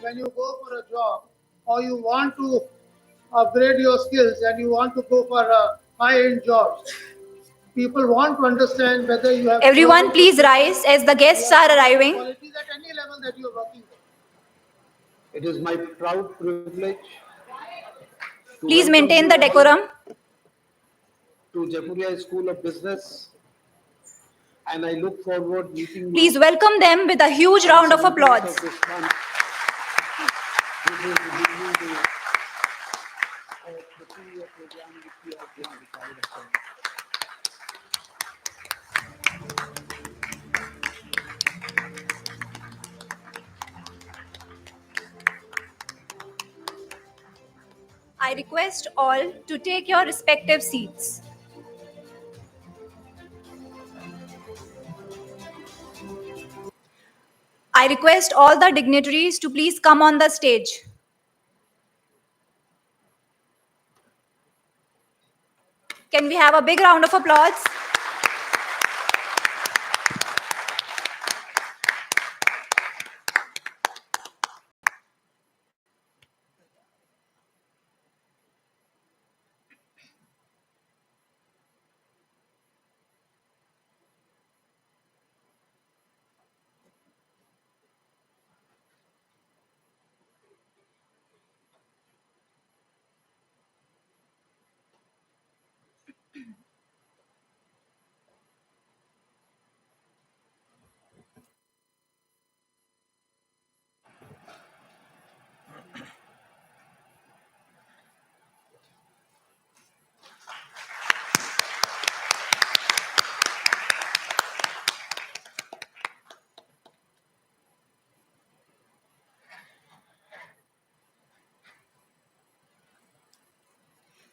when you go for a job or you want to upgrade your skills and you want to go for high-end jobs, people want to understand whether you have... Everyone, please rise as the guests are arriving. ...qualities at any level that you are working with. It is my proud privilege to Please welcome maintain you the all decorum. to Jaipuria School of Business, and I look forward meeting you. Please welcome them with a huge round of applause. This month. This is the beginning of the 2-year program which we have been decided upon. I request all to take your respective seats. I request all the dignitaries to please come on the stage. Can we have a big round of applause?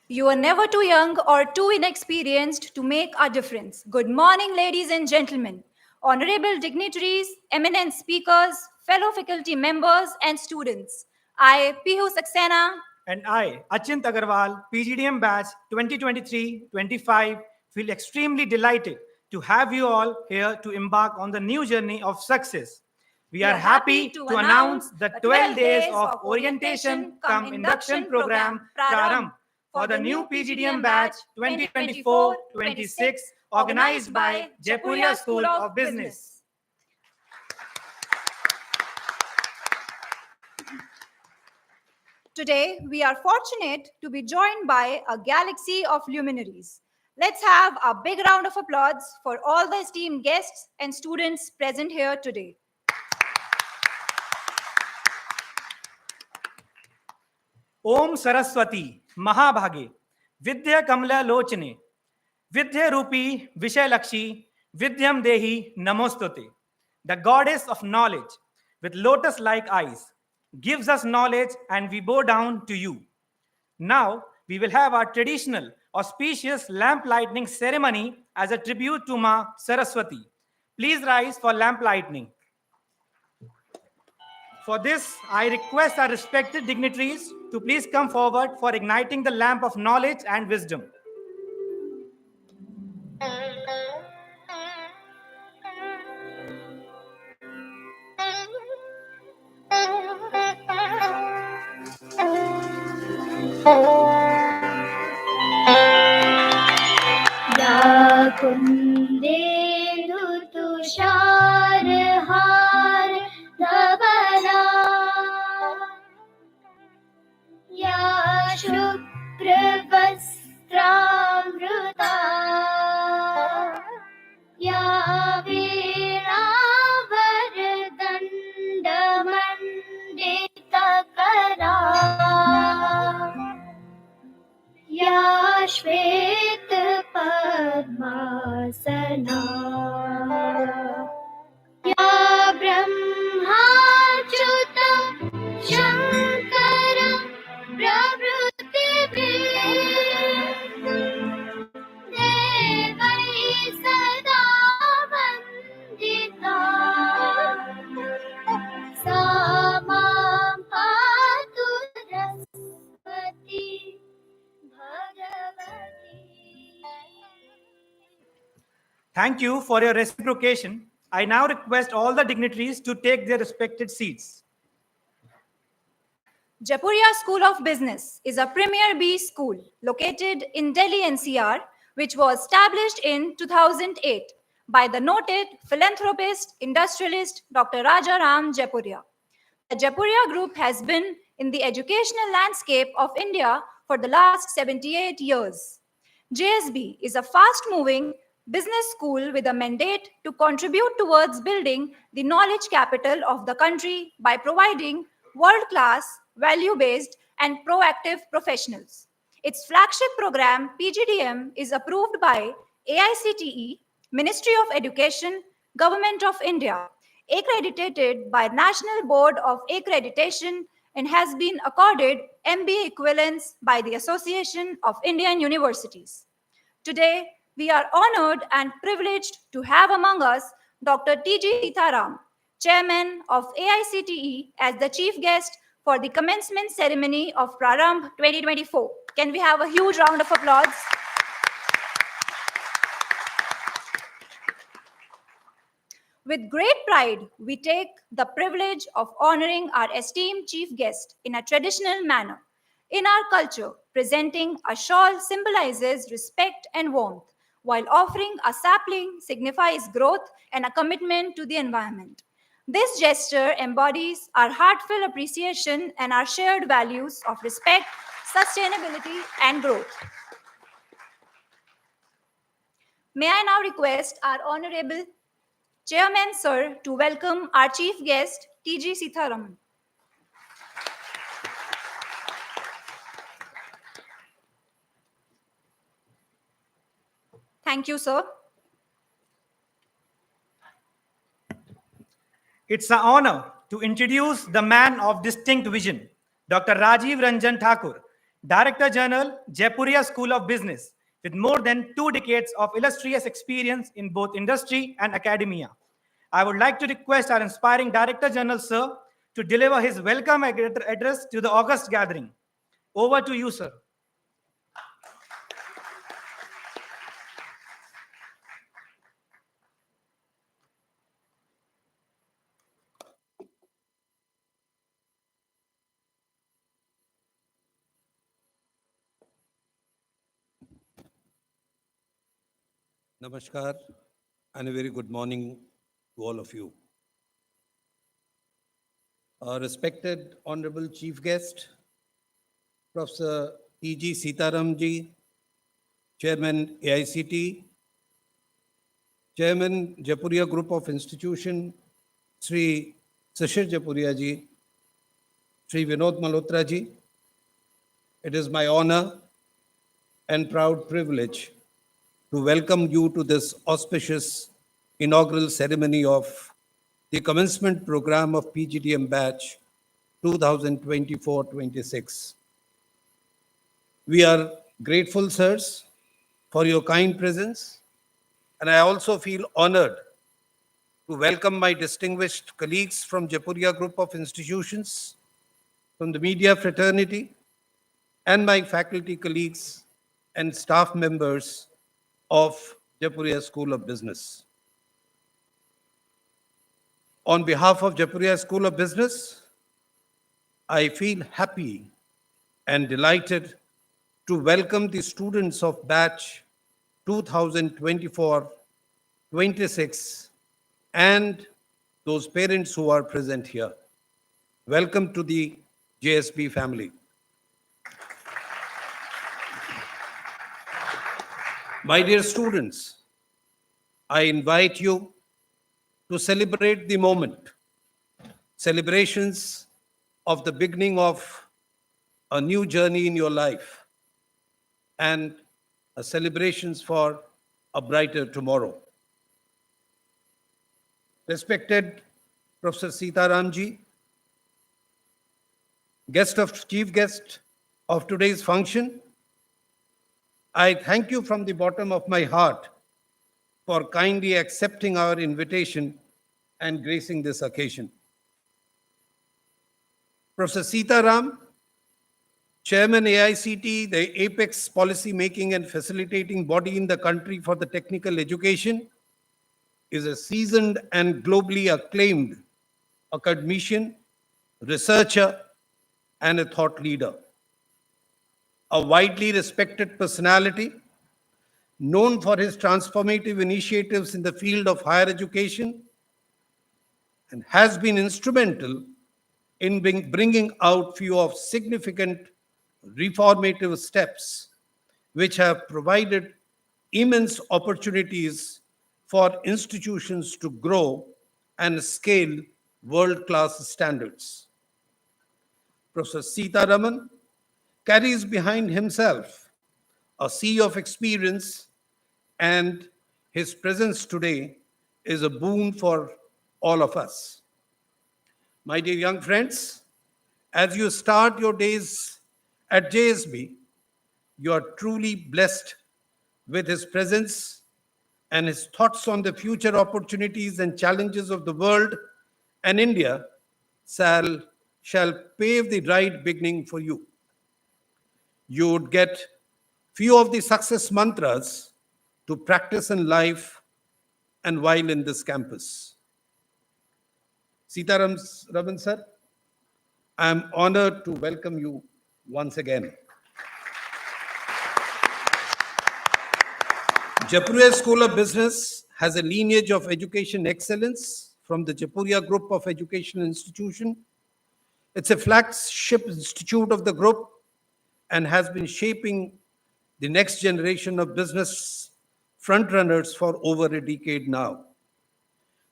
You are never too young or too inexperienced to make a difference. Good morning, ladies and gentlemen, honorable dignitaries, eminent speakers, fellow faculty members, and students. I, Pihu Saxena, and I, Achint Agarwal, PGDM Batch 2023-25, feel extremely delighted to have you all here to embark on the new journey of success. We are happy to announce the 12 days of orientation cum induction program Prarambh for the new PGDM Batch 2024-26 organized by Jaipuria School of Business. Today, we are fortunate to be joined by a galaxy of luminaries. Let's have a big round of applause for all the esteemed guests and students present here today. Om Saraswati Mahabhage Vidya Kamla Lochane Vidya Rupi Vishalakshi Vidyam Dehi Namostote. The goddess of knowledge with lotus-like eyes gives us knowledge and we bow down to you. Now we will have our traditional auspicious lamp lighting ceremony as a tribute to Ma Saraswati. Please rise for lamp lighting. For this, I request our respected dignitaries to please come forward for igniting the lamp of knowledge and wisdom. Thank you for your reciprocation. I now request all the dignitaries to take their respected seats. Jaipuria School of Business is a premier B school located in Delhi NCR, which was established in 2008 by the noted philanthropist, industrialist Dr. Rajaram Jaipuria. The Jaipuria Group has been in the educational landscape of India for the last 78 years. JSB is a fast moving business school with a mandate to contribute towards building the knowledge capital of the country by providing world class, value based, and proactive professionals. Its flagship program, PGDM, is approved by AICTE, Ministry of Education, Government of India, accredited by National Board of Accreditation, and has been accorded MBA equivalence by the Association of Indian Universities. Today, we are honored and privileged to have among us Dr. T.G. Sitharam, Chairman of AICTE, as the chief guest for the commencement ceremony of Prarambh 2024. Can we have a huge round of applause? With great pride, we take the privilege of honoring our esteemed chief guest in a traditional manner. In our culture, presenting a shawl symbolizes respect and warmth, while offering a sapling signifies growth and a commitment to the environment. This gesture embodies our heartfelt appreciation and our shared values of respect, sustainability, and growth. May I now request our Honorable Chairman, sir, to welcome our chief guest, T.G. Sitharam. Thank you, sir. It's an honor to introduce the man of distinct vision, Dr. Rajiv Ranjan Thakur, Director General, Jaipuria School of Business, with more than 2 decades of illustrious experience in both industry and academia. I would like to request our inspiring Director General, sir, to deliver his welcome address to the August gathering. Over to you, sir. Namaskar and a very good morning to all of you. Our respected Honorable Chief Guest, Professor T.G. Sitharam ji, Chairman AICTE, Chairman Jaipuria Group of Institution, Sri Sashir Jaipuria ji, Sri Vinod Malhotra ji, it is my honor and proud privilege to welcome you to this auspicious inaugural ceremony of the commencement program of PGDM Batch 2024-26. We are grateful, sirs, for your kind presence, and I also feel honored to welcome my distinguished colleagues from Jaipuria Group of Institutions, from the media fraternity, and my faculty colleagues and staff members of Jaipuria School of Business. On behalf of Jaipuria School of Business, I feel happy and delighted to welcome the students of batch 2024-26 and those parents who are present here. Welcome to the JSB family. My dear students, I invite you to celebrate the moment, celebrations of the beginning of a new journey in your life and celebrations for a brighter tomorrow. Respected Professor Sitharam ji, chief guest of today's function, I thank you from the bottom of my heart for kindly accepting our invitation and gracing this occasion. Professor Sitharam, Chairman AICTE, the apex policy making and facilitating body in the country for the technical education, is a seasoned and globally acclaimed academician, researcher, and a thought leader, a widely respected personality known for his transformative initiatives in the field of higher education, and has been instrumental in bringing out few of significant reformative steps which have provided immense opportunities for institutions to grow and scale world-class standards. Professor Sitharam carries behind himself a sea of experience, and his presence today is a boon for all of us. My dear young friends, as you start your days at JSB, you are truly blessed with his presence, and his thoughts on the future opportunities and challenges of the world and India shall, shall pave the right beginning for you. You would get few of the success mantras to practice in life and while in this campus. Sitharam Raman sir, I am honored to welcome you once again. Jaipuria School of Business has a lineage of education excellence from the Jaipuria Group of Educational Institution. It's a flagship institute of the group and has been shaping the next generation of business frontrunners for over a decade now.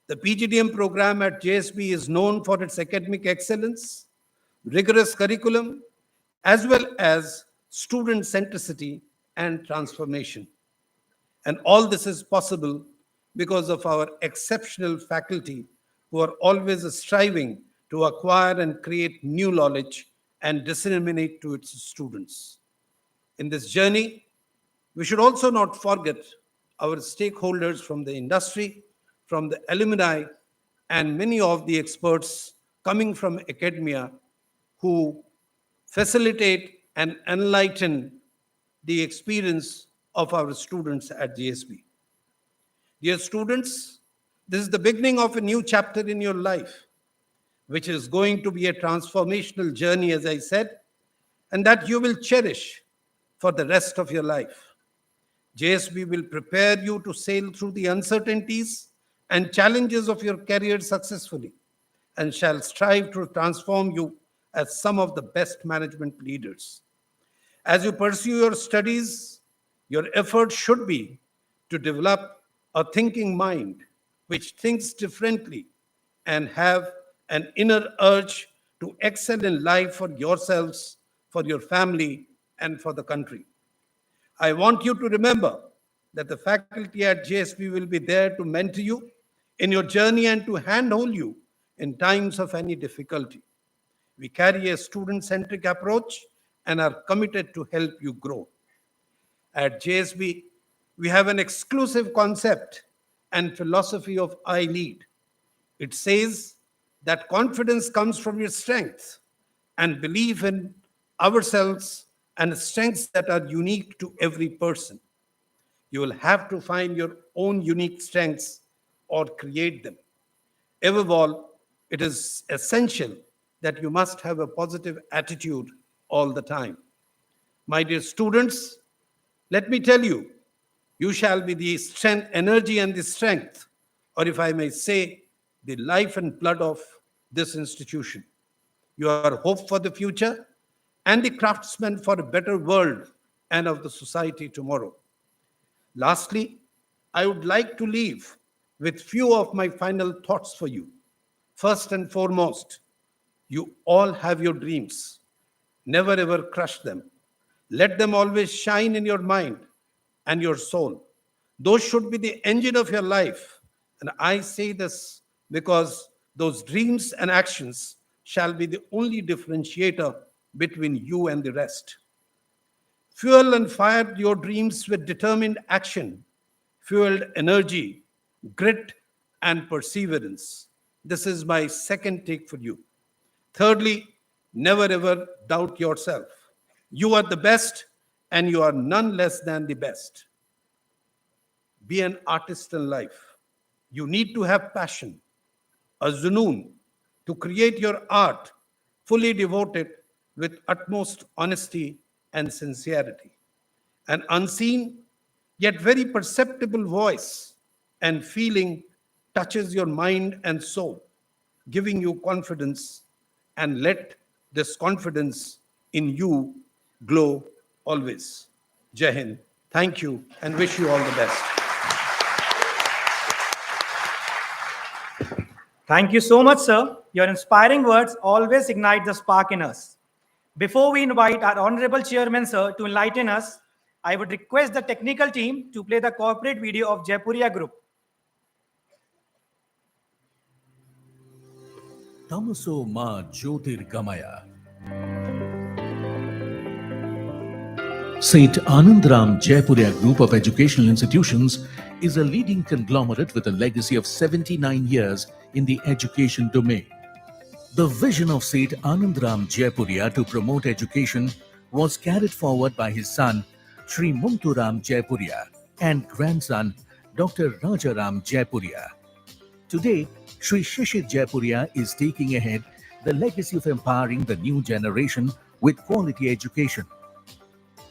The PGDM program at JSB is known for its academic excellence, rigorous curriculum, as well as student centricity and transformation. And all this is possible because of our exceptional faculty who are always striving to acquire and create new knowledge and disseminate to its students. In this journey, we should also not forget our stakeholders from the industry, from the alumni, and many of the experts coming from academia who facilitate and enlighten the experience of our students at JSB. Dear students, this is the beginning of a new chapter in your life, which is going to be a transformational journey, as I said, and that you will cherish for the rest of your life. JSB will prepare you to sail through the uncertainties and challenges of your career successfully and shall strive to transform you as some of the best management leaders. As you pursue your studies, your effort should be to develop a thinking mind which thinks differently and have an inner urge to excel in life for yourselves, for your family, and for the country. I want you to remember that the faculty at JSB will be there to mentor you in your journey and to handhold you in times of any difficulty. We carry a student-centric approach and are committed to help you grow. At JSB, we have an exclusive concept and philosophy of I lead. It says that confidence comes from your strength and belief in ourselves and strengths that are unique to every person. You will have to find your own unique strengths or create them. Above all, it is essential that you must have a positive attitude all the time. My dear students, let me tell you, you shall be the strength, energy, and the strength, or if I may say, the life and blood of this institution. You are hope for the future and the craftsman for a better world and of the society tomorrow. Lastly, I would like to leave with few of my final thoughts for you. First and foremost, you all have your dreams. Never ever crush them. Let them always shine in your mind and your soul. Those should be the engine of your life. And I say this because those dreams and actions shall be the only differentiator between you and the rest. Fuel and fire your dreams with determined action, fueled energy, grit, and perseverance. This is my second take for you. Thirdly, never ever doubt yourself. You are the best, and you are none less than the best. Be an artist in life. You need to have passion, a zunoon, to create your art, fully devoted with utmost honesty and sincerity. An unseen yet very perceptible voice and feeling touches your mind and soul, giving you confidence, and let this confidence in you glow always. Jai Hind. Thank you and wish you all the best. Thank you so much, sir. Your inspiring words always ignite the spark in us. Before we invite our Honorable Chairman, sir, to enlighten us, I would request the technical team to play the corporate video of Jaipuria Group. Tamaso ma Jyotirgamaya. St. Anandram Jaipuria Group of Educational Institutions is a leading conglomerate with a legacy of 79 years in the education domain. The vision of St. Anandram Jaipuria to promote education was carried forward by his son, Sri Munturam Jaipuria, and grandson, Dr. Rajaram Jaipuria. Today, Sri Shishir Jaipuria is taking ahead the legacy of empowering the new generation with quality education.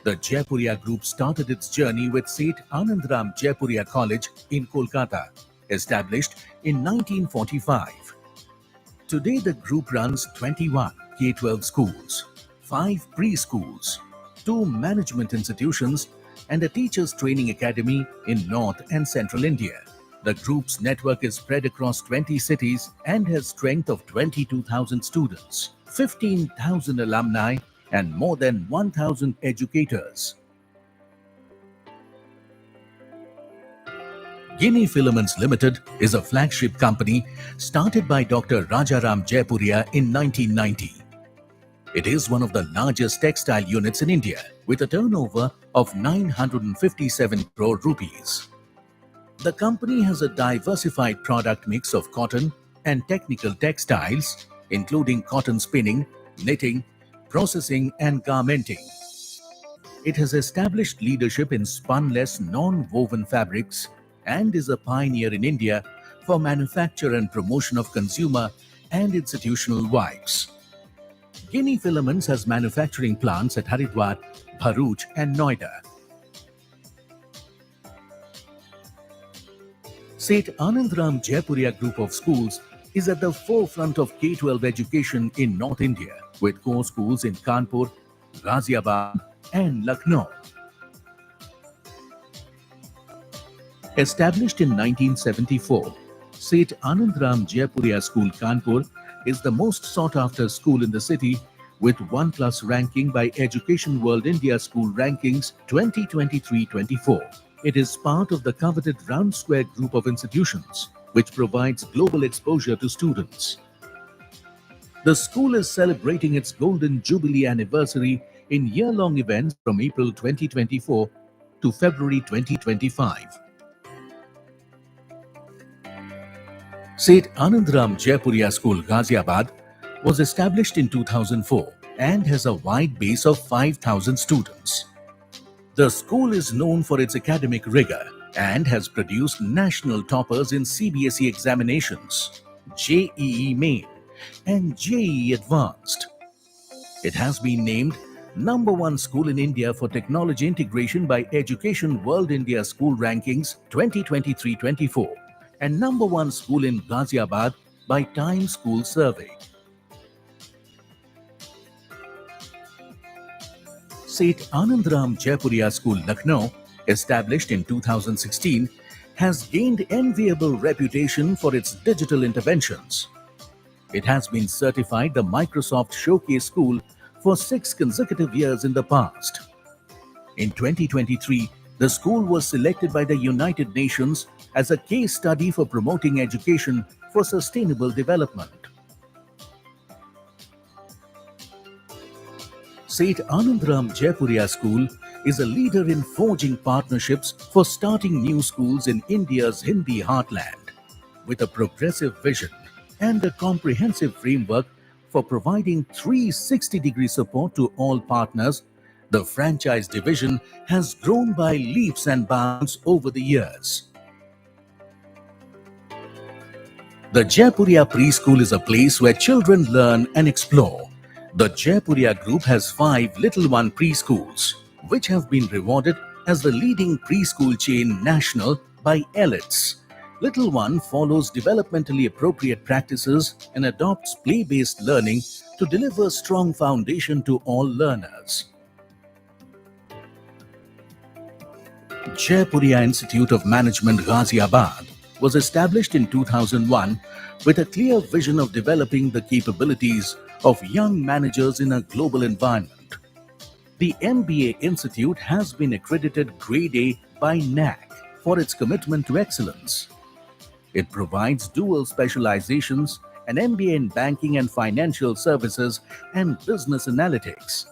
The Jaipuria Group started its journey with St. Anandram Jaipuria College in Kolkata, established in 1945. Today, the group runs 21 K-12 schools, 5 preschools, 2 management institutions, and a teachers' training academy in North and Central India. The group's network is spread across 20 cities and has strength of 22,000 students, 15,000 alumni, and more than 1,000 educators. Guinea Filaments Limited is a flagship company started by Dr. Rajaram Jaipuria in 1990. It is one of the largest textile units in India with a turnover of 957 crore rupees. The company has a diversified product mix of cotton and technical textiles, including cotton spinning, knitting, processing, and garmenting. It has established leadership in spunless non-woven fabrics and is a pioneer in India for manufacture and promotion of consumer and institutional wipes. Guinea Filaments has manufacturing plants at Haridwar, Bharuch, and Noida. St. Anandram Jaipuria Group of Schools is at the forefront of K-12 education in North India, with core schools in Kanpur, Ghaziabad, and Lucknow. Established in 1974, St. Anandram Jaipuria School, Kanpur, is the most sought-after school in the city with 1+ ranking by Education World India School Rankings 2023-24. It is part of the coveted Round Square group of institutions, which provides global exposure to students. The school is celebrating its Golden Jubilee anniversary in year-long events from April 2024 to February 2025. St. Anandram Jaipuria School, Ghaziabad, was established in 2004 and has a wide base of 5,000 students. The school is known for its academic rigor and has produced national toppers in CBSE examinations, JEE Main, and JEE Advanced. It has been named #1 school in India for technology integration by Education World India School Rankings 2023-24 and #1 school in Ghaziabad by Time School Survey. St. Anandram Jaipuria School, Lucknow, established in 2016, has gained enviable reputation for its digital interventions. It has been certified the Microsoft Showcase School for 6 consecutive years in the past. In 2023, the school was selected by the United Nations as a case study for promoting education for sustainable development. St. Anandram Jaipuria School is a leader in forging partnerships for starting new schools in India's Hindi heartland, with a progressive vision and a comprehensive framework for providing 360-degree support to all partners. The franchise division has grown by leaps and bounds over the years. The Jaipuria Preschool is a place where children learn and explore, The Jaipuria Group has 5 Little One preschools, which have been rewarded as the leading preschool chain national by elites. Little One follows developmentally appropriate practices and adopts play-based learning to deliver strong foundation to all learners. Jaipuria Institute of Management Ghaziabad was established in 2001 with a clear vision of developing the capabilities of young managers in a global environment. The MBA Institute has been accredited Grade A by NAC for its commitment to excellence. It provides dual specializations, an MBA in banking and financial services and business analytics.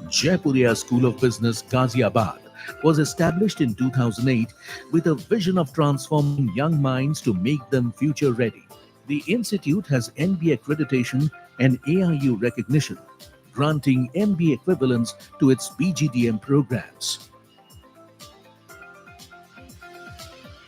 Jaipuria School of Business, Ghaziabad, was established in 2008 with a vision of transforming young minds to make them future ready. The institute has MBA accreditation and AIU recognition, granting MBA equivalence to its PGDM programs.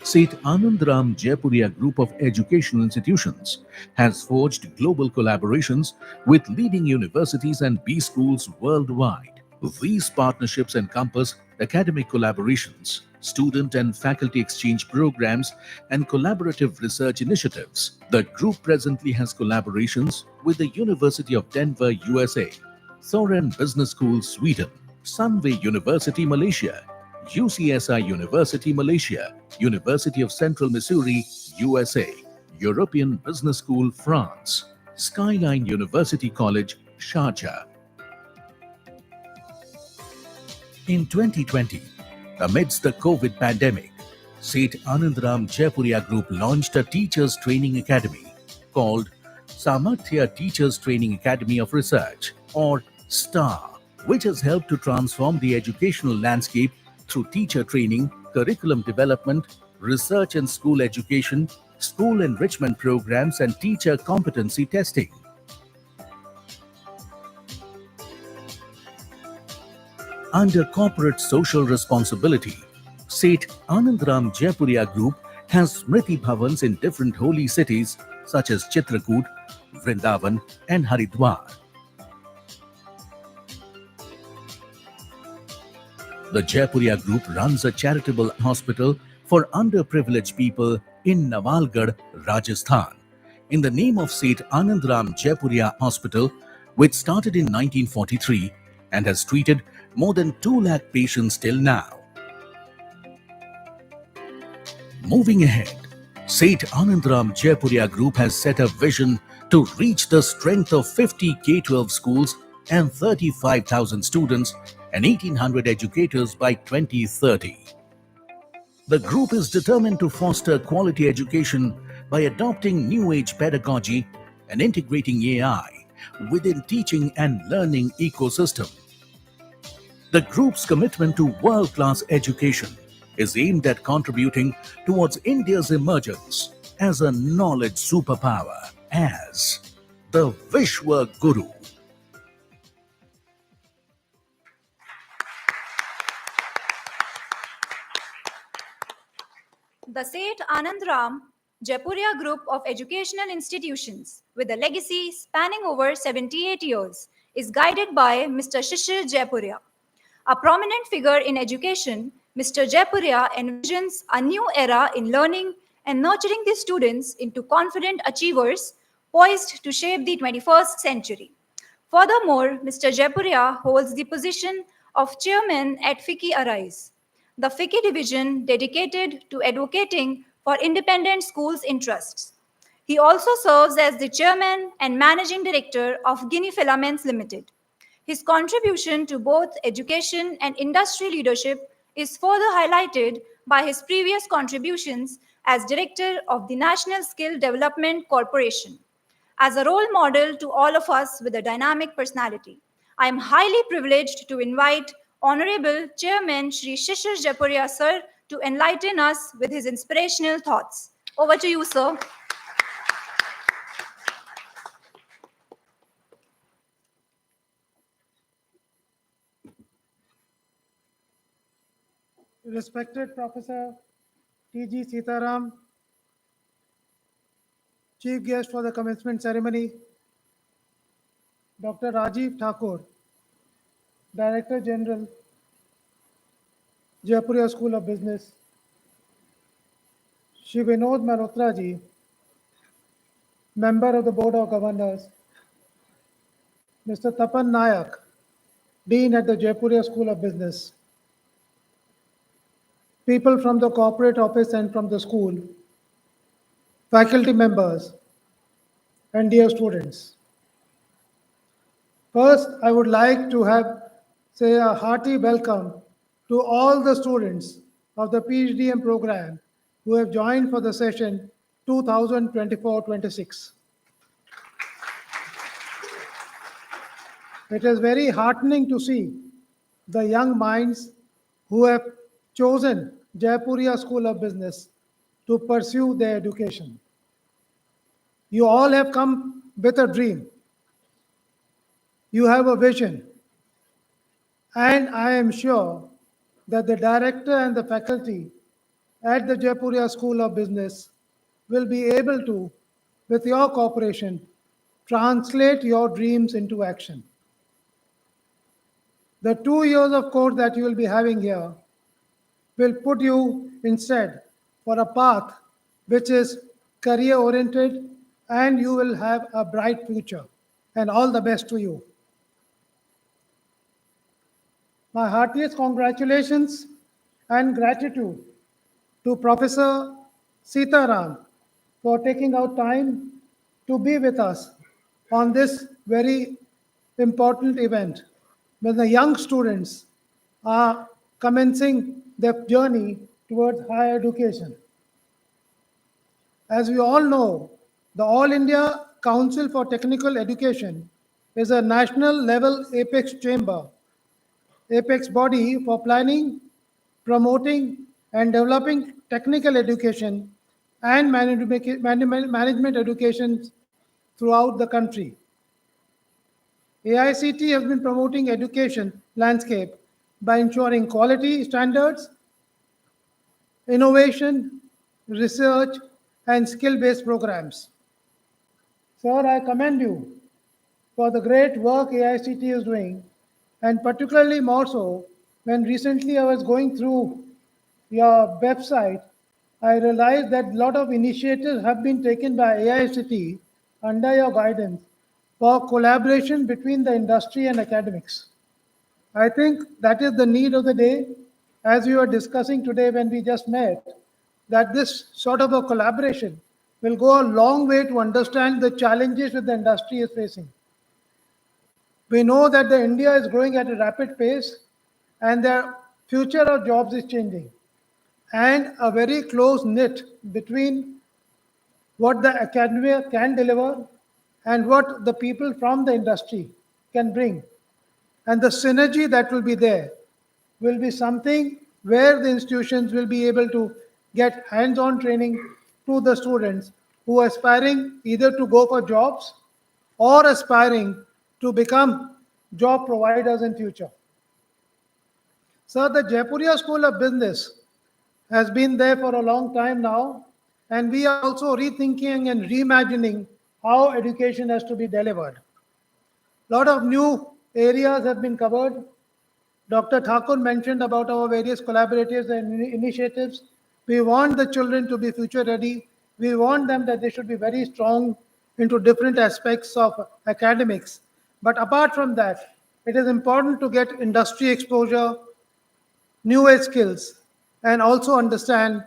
St. Anandram Jaipuria Group of Educational Institutions has forged global collaborations with leading universities and B schools worldwide. These partnerships encompass academic collaborations, student and faculty exchange programs, and collaborative research initiatives. The group presently has collaborations with the University of Denver, USA, Thoren Business School, Sweden, Sunway University, Malaysia, UCSI University, Malaysia, University of Central Missouri, USA, European Business School, France, Skyline University College, Sharjah. In 2020, amidst the COVID pandemic, St. Anandram Jaipuria Group launched a Teachers Training Academy called Samarthya Teachers Training Academy of Research, or STAR, which has helped to transform the educational landscape through teacher training, curriculum development, research and school education, school enrichment programs, and teacher competency testing. Under corporate social responsibility, St. Anandram Jaipuria Group has Smriti Bhavans in different holy cities such as Chitrakoot, Vrindavan, and Haridwar. The Jaipuria Group runs a charitable hospital for underprivileged people in Nawalgarh, Rajasthan, in the name of St. Anandram Jaipuria Hospital, which started in 1943 and has treated more than 2 lakh patients till now. Moving ahead, St. Anandram Jaipuria Group has set a vision to reach the strength of 50 K-12 schools and 35,000 students and 1,800 educators by 2030. The group is determined to foster quality education by adopting new age pedagogy and integrating AI within teaching and learning ecosystem. The group's commitment to world-class education is aimed at contributing towards India's emergence as a knowledge superpower, as the Vishwa Guru. The St. Anandram Jaipuria Group of Educational Institutions, with a legacy spanning over 78 years, is guided by Mr. Shishir Jaipuria. A prominent figure in education, Mr. Jaipuria envisions a new era in learning and nurturing the students into confident achievers poised to shape the 21st century. Furthermore, Mr. Jaipuria holds the position of chairman at FICCI Arise, the FICCI division dedicated to advocating for independent schools' interests. He also serves as the chairman and managing director of Guinea Filaments Limited. His contribution to both education and industry leadership is further highlighted by his previous contributions as director of the National Skill Development Corporation. As a role model to all of us with a dynamic personality, I am highly privileged to invite Honorable Chairman Shri Shishir Jaipuria Sir to enlighten us with his inspirational thoughts. Over to you, sir. Respected Professor T.G. Sitharam, Chief guest for the commencement ceremony, Dr. Rajiv Thakur, Director General, Jaipuria School of Business, Shri Vinod Malhotra ji, Member of the Board of Governors, Mr. Tapan Nayak, Dean at the Jaipuria School of Business, people from the corporate office and from the school, faculty members, and dear students. First, I would like to say a hearty welcome to all the students of the PGDM program who have joined for the session 2024-26. It is very heartening to see the young minds who have chosen Jaipuria School of Business to pursue their education. You all have come with a dream. You have a vision. And I am sure that the director and the faculty at the Jaipuria School of Business will be able to, with your cooperation, translate your dreams into action. The 2 years of course that you will be having here will put you instead for a path which is career oriented, and you will have a bright future. And all the best to you. My heartiest congratulations and gratitude to Professor Sitharam for taking out time to be with us on this very important event when the young students are commencing their journey towards higher education. As we all know, the All India Council for Technical Education is a national level apex chamber, apex body for planning, promoting, and developing technical education and management education throughout the country. AICTE has been promoting education landscape by ensuring quality standards, innovation, research, and skill-based programs. Sir, I commend you for the great work AICTE is doing, and particularly more so when recently I was going through your website, I realized that a lot of initiatives have been taken by AICTE under your guidance for collaboration between the industry and academics. I think that is the need of the day, as we were discussing today when we just met, that this sort of a collaboration will go a long way to understand the challenges that the industry is facing. We know that the India is growing at a rapid pace and the future of jobs is changing. And a very close knit between what the academia can deliver and what the people from the industry can bring. And the synergy that will be there will be something where the institutions will be able to get hands-on training to the students who are aspiring either to go for jobs or aspiring to become job providers in future. So the Jaipuria School of Business has been there for a long time now, and we are also rethinking and reimagining how education has to be delivered. A lot of new areas have been covered. Dr. Thakur mentioned about our various collaboratives and initiatives. We want the children to be future ready. We want them that they should be very strong into different aspects of academics. But apart from that, it is important to get industry exposure, new age skills, and also understand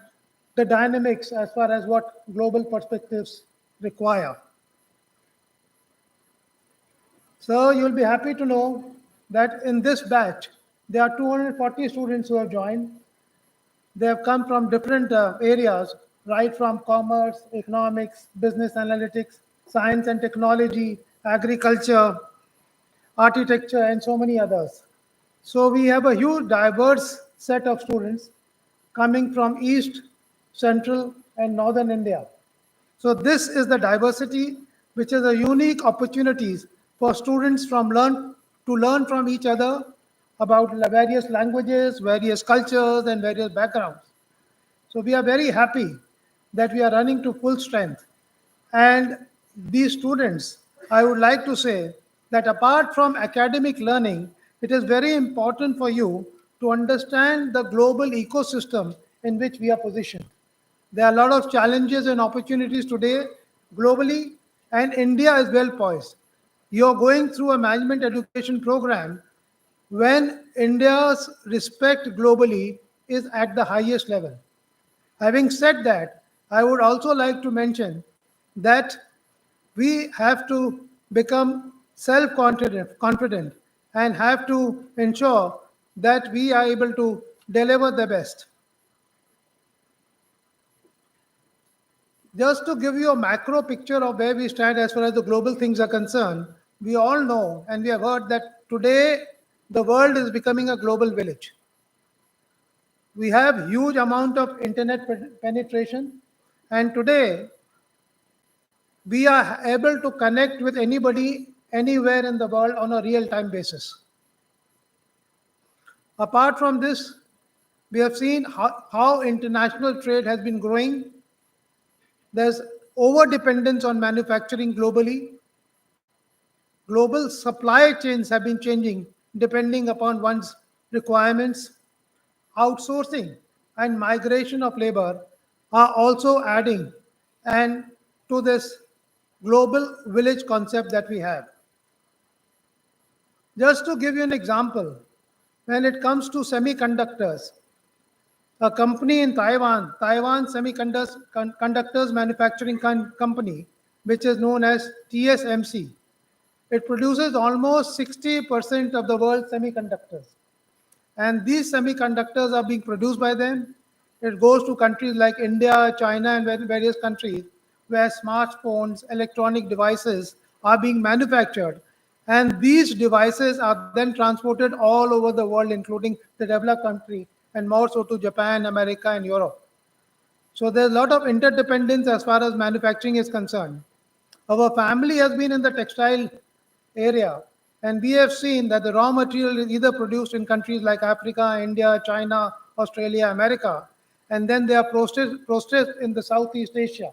the dynamics as far as what global perspectives require. So you'll be happy to know that in this batch, there are 240 students who have joined. They have come from different areas, right from commerce, economics, business analytics, science and technology, agriculture, architecture, and so many others. So we have a huge diverse set of students coming from East, Central, and Northern India. So this is the diversity, which is a unique opportunities for students to learn from each other about various languages, various cultures, and various backgrounds. So we are very happy that we are running to full strength. And these students, I would like to say that apart from academic learning, it is very important for you to understand the global ecosystem in which we are positioned. There are a lot of challenges and opportunities today globally, and India is well poised. You're going through a management education program when India's respect globally is at the highest level. Having said that, I would also like to mention that we have to become self-confident and have to ensure that we are able to deliver the best. Just to give you a macro picture of where we stand as far as the global things are concerned, we all know and we have heard that today the world is becoming a global village. We have huge amount of internet penetration, and today we are able to connect with anybody anywhere in the world on a real-time basis. Apart from this, we have seen how international trade has been growing. There's over-dependence on manufacturing globally. Global supply chains have been changing depending upon one's requirements. Outsourcing and migration of labor are also adding and to this global village concept that we have. Just to give you an example, when it comes to semiconductors, a company in Taiwan, Taiwan Semiconductors Manufacturing Company, which is known as TSMC, it produces almost 60% of the world's semiconductors. And these semiconductors are being produced by them. It goes to countries like India, China, and various countries where smartphones, electronic devices are being manufactured. And these devices are then transported all over the world, including the developed country, and more so to Japan, America, and Europe. So there's a lot of interdependence as far as manufacturing is concerned. Our family has been in the textile area, and we have seen that the raw material is either produced in countries like Africa, India, China, Australia, America, and then they are processed in the Southeast Asia.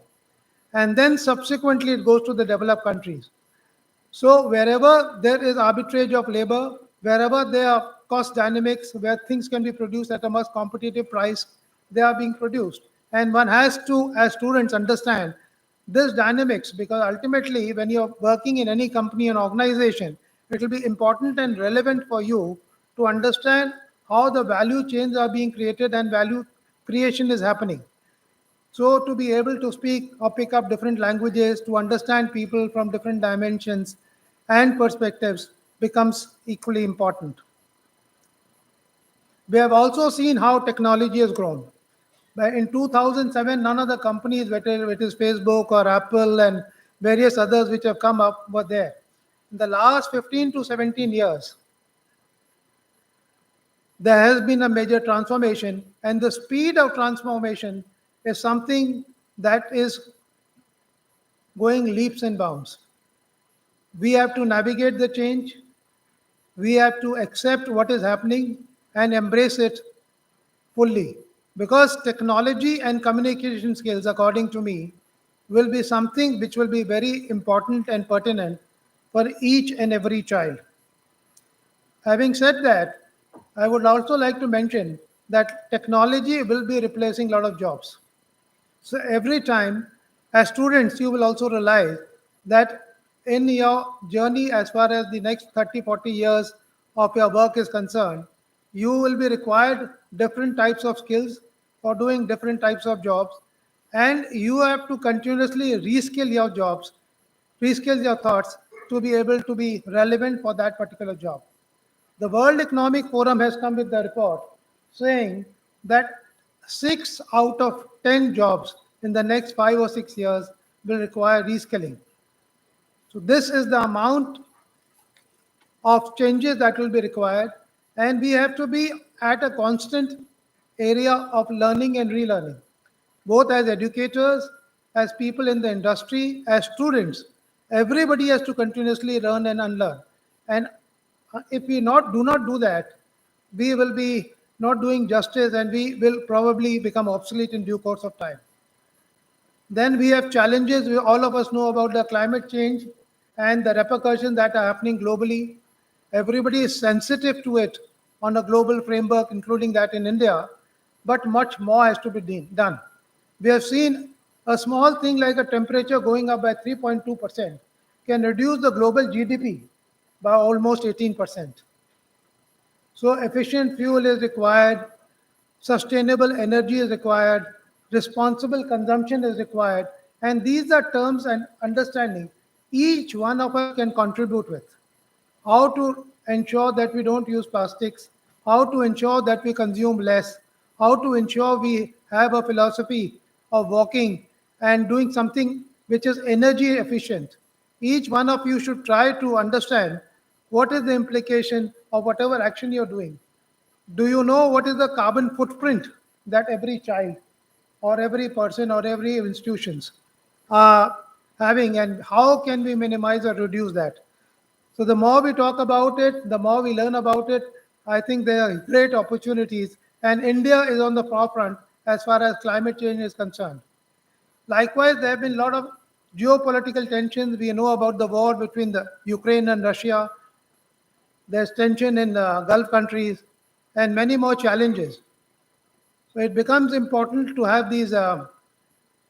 And then subsequently it goes to the developed countries. So wherever there is arbitrage of labor, wherever there are cost dynamics, where things can be produced at a much competitive price, they are being produced. And one has to, as students, understand this dynamics, because ultimately when you're working in any company and organization, it will be important and relevant for you to understand how the value chains are being created and value creation is happening. So to be able to speak or pick up different languages, to understand people from different dimensions and perspectives becomes equally important. We have also seen how technology has grown. In 2007, none of the companies, whether it is Facebook or Apple and various others which have come up, were there. In the last 15 to 17 years, there has been a major transformation, and the speed of transformation is something that is going leaps and bounds. We have to navigate the change. We have to accept what is happening and embrace it fully. Because technology and communication skills, according to me, will be something which will be very important and pertinent for each and every child. Having said that, I would also like to mention that technology will be replacing a lot of jobs. So every time, as students, you will also realize that in your journey as far as the next 30, 40 years of your work is concerned, you will be required different types of skills for doing different types of jobs, and you have to continuously reskill your jobs, reskill your thoughts to be able to be relevant for that particular job. The World Economic Forum has come with the report saying that 6 out of 10 jobs in the next 5 or 6 years will require reskilling. So this is the amount of changes that will be required, and we have to be at a constant area of learning and relearning, both as educators, as people in the industry, as students. Everybody has to continuously learn and unlearn. And if we do not do that, we will be not doing justice, and we will probably become obsolete in due course of time. Then we have challenges. All of us know about the climate change and the repercussions that are happening globally. Everybody is sensitive to it on a global framework, including that in India, but much more has to be done. We have seen a small thing like a temperature going up by 3.2% can reduce the global GDP by almost 18%. So efficient fuel is required, sustainable energy is required, responsible consumption is required, and these are terms and understanding each one of us can contribute with. How to ensure that we don't use plastics, how to ensure that we consume less, how to ensure we have a philosophy of walking and doing something which is energy efficient. Each one of you should try to understand what is the implication of whatever action you're doing. Do you know what is the carbon footprint that every child or every person or every institutions are having, and how can we minimize or reduce that? So the more we talk about it, the more we learn about it. I think there are great opportunities, and India is on the forefront as far as climate change is concerned. Likewise, there have been a lot of geopolitical tensions. We know about the war between the Ukraine and Russia. There's tension in the Gulf countries and many more challenges. So it becomes important to have these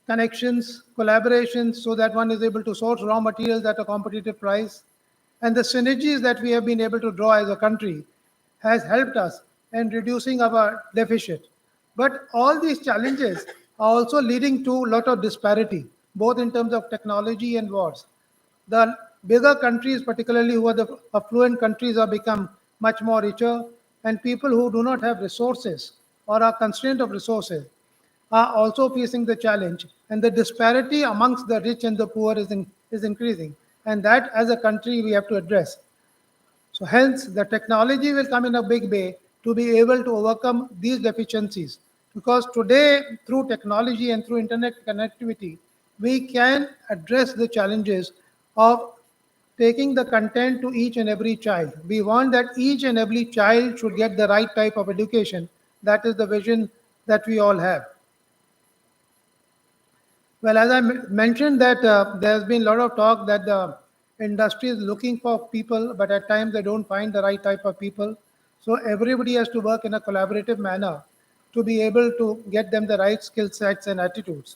connections, collaborations, so that one is able to source raw materials at a competitive price. And the synergies that we have been able to draw as a country has helped us in reducing our deficit. But all these challenges are also leading to a lot of disparity, both in terms of technology and wars. The bigger countries, particularly who are the affluent countries, have become much more richer, and people who do not have resources or are constrained of resources are also facing the challenge, and the disparity amongst the rich and the poor is increasing, and that as a country we have to address. So hence the technology will come in a big way to be able to overcome these deficiencies, because today through technology and through internet connectivity we can address the challenges of taking the content to each and every child. We want that each and every child should get the right type of education. That is the vision that we all have. Well, as I mentioned that there's been a lot of talk that the industry is looking for people, but at times they don't find the right type of people. So everybody has to work in a collaborative manner to be able to get them the right skill sets and attitudes.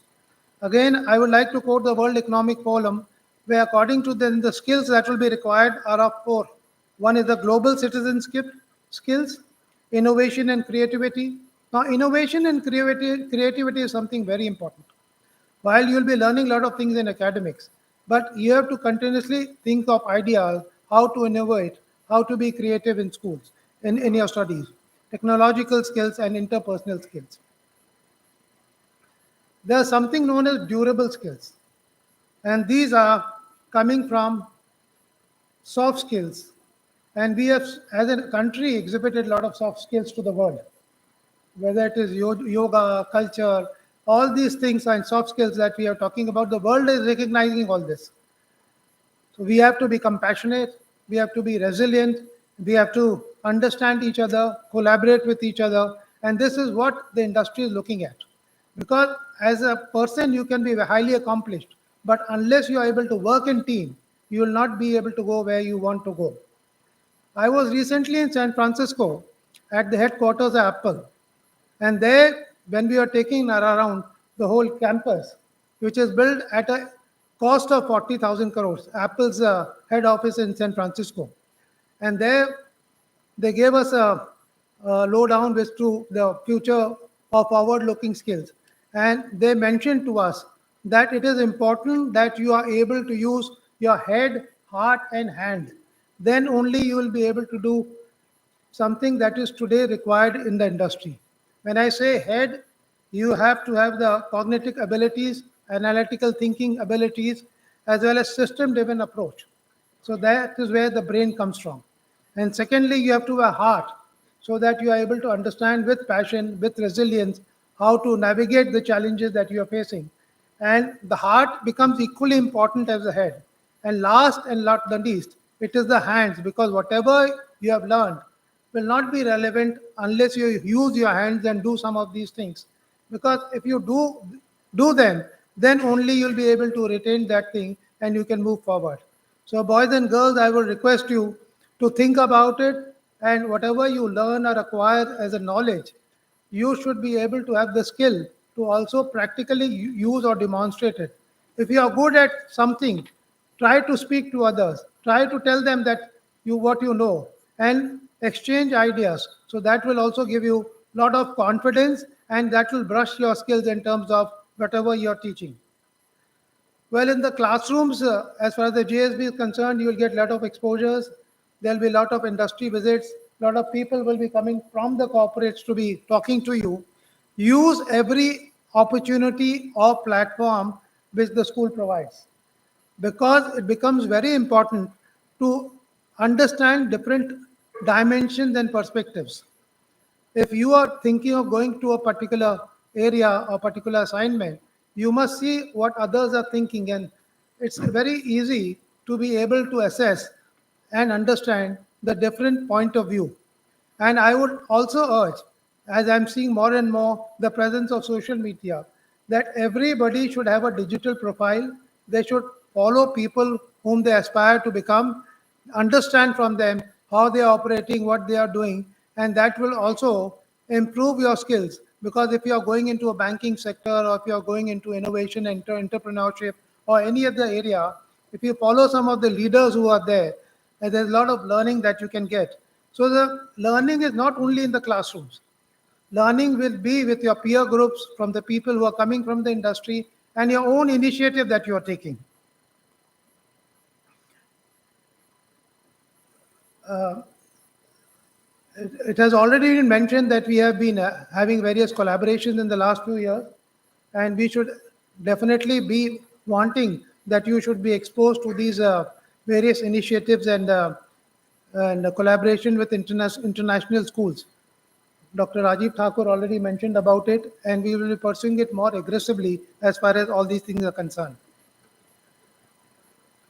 Again, I would like to quote the World Economic Forum, where according to them, the skills that will be required are of four. One is the global citizenship skills, innovation and creativity. Now, innovation and creativity is something very important. While you'll be learning a lot of things in academics, but you have to continuously think of ideas, how to innovate, how to be creative in schools, in your studies, technological skills and interpersonal skills. There's something known as durable skills, and these are coming from soft skills. And we have, as a country, exhibited a lot of soft skills to the world, whether it is yoga, culture, all these things and soft skills that we are talking about. The world is recognizing all this. So we have to be compassionate, we have to be resilient, we have to understand each other, collaborate with each other, and this is what the industry is looking at. Because as a person, you can be highly accomplished, but unless you are able to work in team, you will not be able to go where you want to go. I was recently in San Francisco at the headquarters of Apple, and there, when we were taking around the whole campus, which is built at a cost of 40,000 crores, Apple's head office in San Francisco. And there, they gave us a lowdown with to the future of forward-looking skills. And they mentioned to us that it is important that you are able to use your head, heart, and hand. Then only you will be able to do something that is today required in the industry. When I say head, you have to have the cognitive abilities, analytical thinking abilities, as well as system-driven approach. So that is where the brain comes from. And secondly, you have to have a heart, so that you are able to understand with passion, with resilience, how to navigate the challenges that you are facing. And the heart becomes equally important as the head. And last and not the least, it is the hands, because whatever you have learned will not be relevant unless you use your hands and do some of these things. Because if you do them, then only you'll be able to retain that thing and you can move forward. So, boys and girls, I would request you to think about it, and whatever you learn or acquire as a knowledge, you should be able to have the skill to also practically use or demonstrate it. If you are good at something, try to speak to others, try to tell them that you what you know, and exchange ideas. So that will also give you a lot of confidence, and that will brush your skills in terms of whatever you're teaching. Well, in the classrooms, as far as the JSB is concerned, you will get a lot of exposures. There'll be a lot of industry visits. A lot of people will be coming from the corporates to be talking to you. Use every opportunity or platform which the school provides, because it becomes very important to understand different dimensions and perspectives. If you are thinking of going to a particular area or particular assignment, you must see what others are thinking, and it's very easy to be able to assess and understand the different point of view. And I would also urge, as I'm seeing more and more the presence of social media, that everybody should have a digital profile. They should follow people whom they aspire to become, understand from them how they are operating, what they are doing, and that will also improve your skills. Because if you are going into a banking sector, or if you are going into innovation and entrepreneurship or any other area, if you follow some of the leaders who are there, there's a lot of learning that you can get. So the learning is not only in the classrooms. Learning will be with your peer groups, from the people who are coming from the industry, and your own initiative that you are taking. It has already been mentioned that we have been having various collaborations in the last few years, and we should definitely be wanting that you should be exposed to these various initiatives and collaboration with international schools. Dr. Rajiv Thakur already mentioned about it, and we will be pursuing it more aggressively as far as all these things are concerned.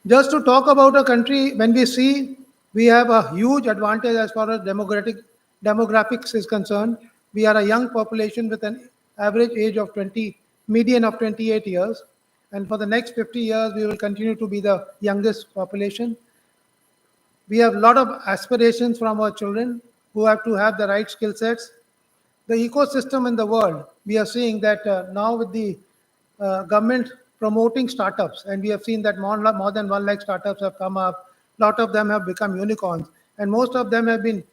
Just to talk about a country, when we see we have a huge advantage as far as demographics is concerned. We are a young population with an average age of 20, median of 28 years. And for the next 50 years, we will continue to be the youngest population. We have a lot of aspirations from our children who have to have the right skill sets. The ecosystem in the world, we are seeing that now with the government promoting startups, and we have seen that more than 1 lakh startups have come up. A lot of them have become unicorns, and most of them have been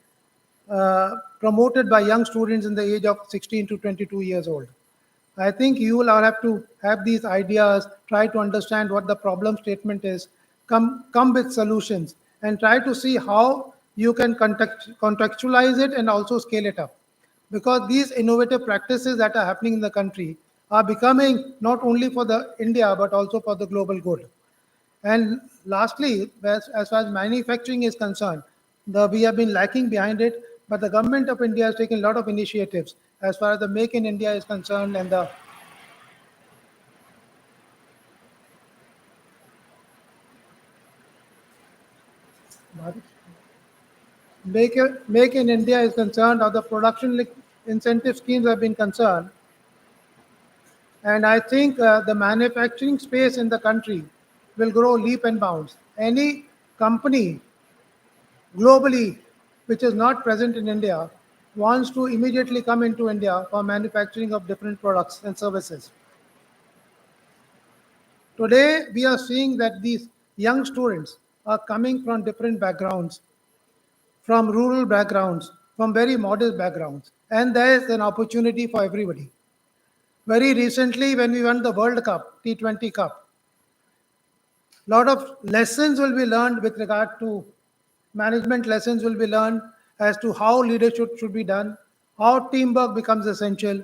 promoted by young students in the age of 16 to 22 years old. I think you will all have to have these ideas, try to understand what the problem statement is, come with solutions, and try to see how you can contextualize it and also scale it up. Because these innovative practices that are happening in the country are becoming not only for the India but also for the global good. And lastly, as far as manufacturing is concerned, we have been lacking behind it, but the government of India has taken a lot of initiatives as far as the Make in India is concerned, and the Make in India is concerned, or the production incentive schemes have been concerned. And I think the manufacturing space in the country will grow leap and bounds. Any company globally which is not present in India wants to immediately come into India for manufacturing of different products and services. Today, we are seeing that these young students are coming from different backgrounds, from rural backgrounds, from very modest backgrounds, and there is an opportunity for everybody. Very recently, when we won the World Cup, T20 Cup, a lot of lessons will be learned with regard to management. Lessons will be learned as to how leadership should be done, how teamwork becomes essential,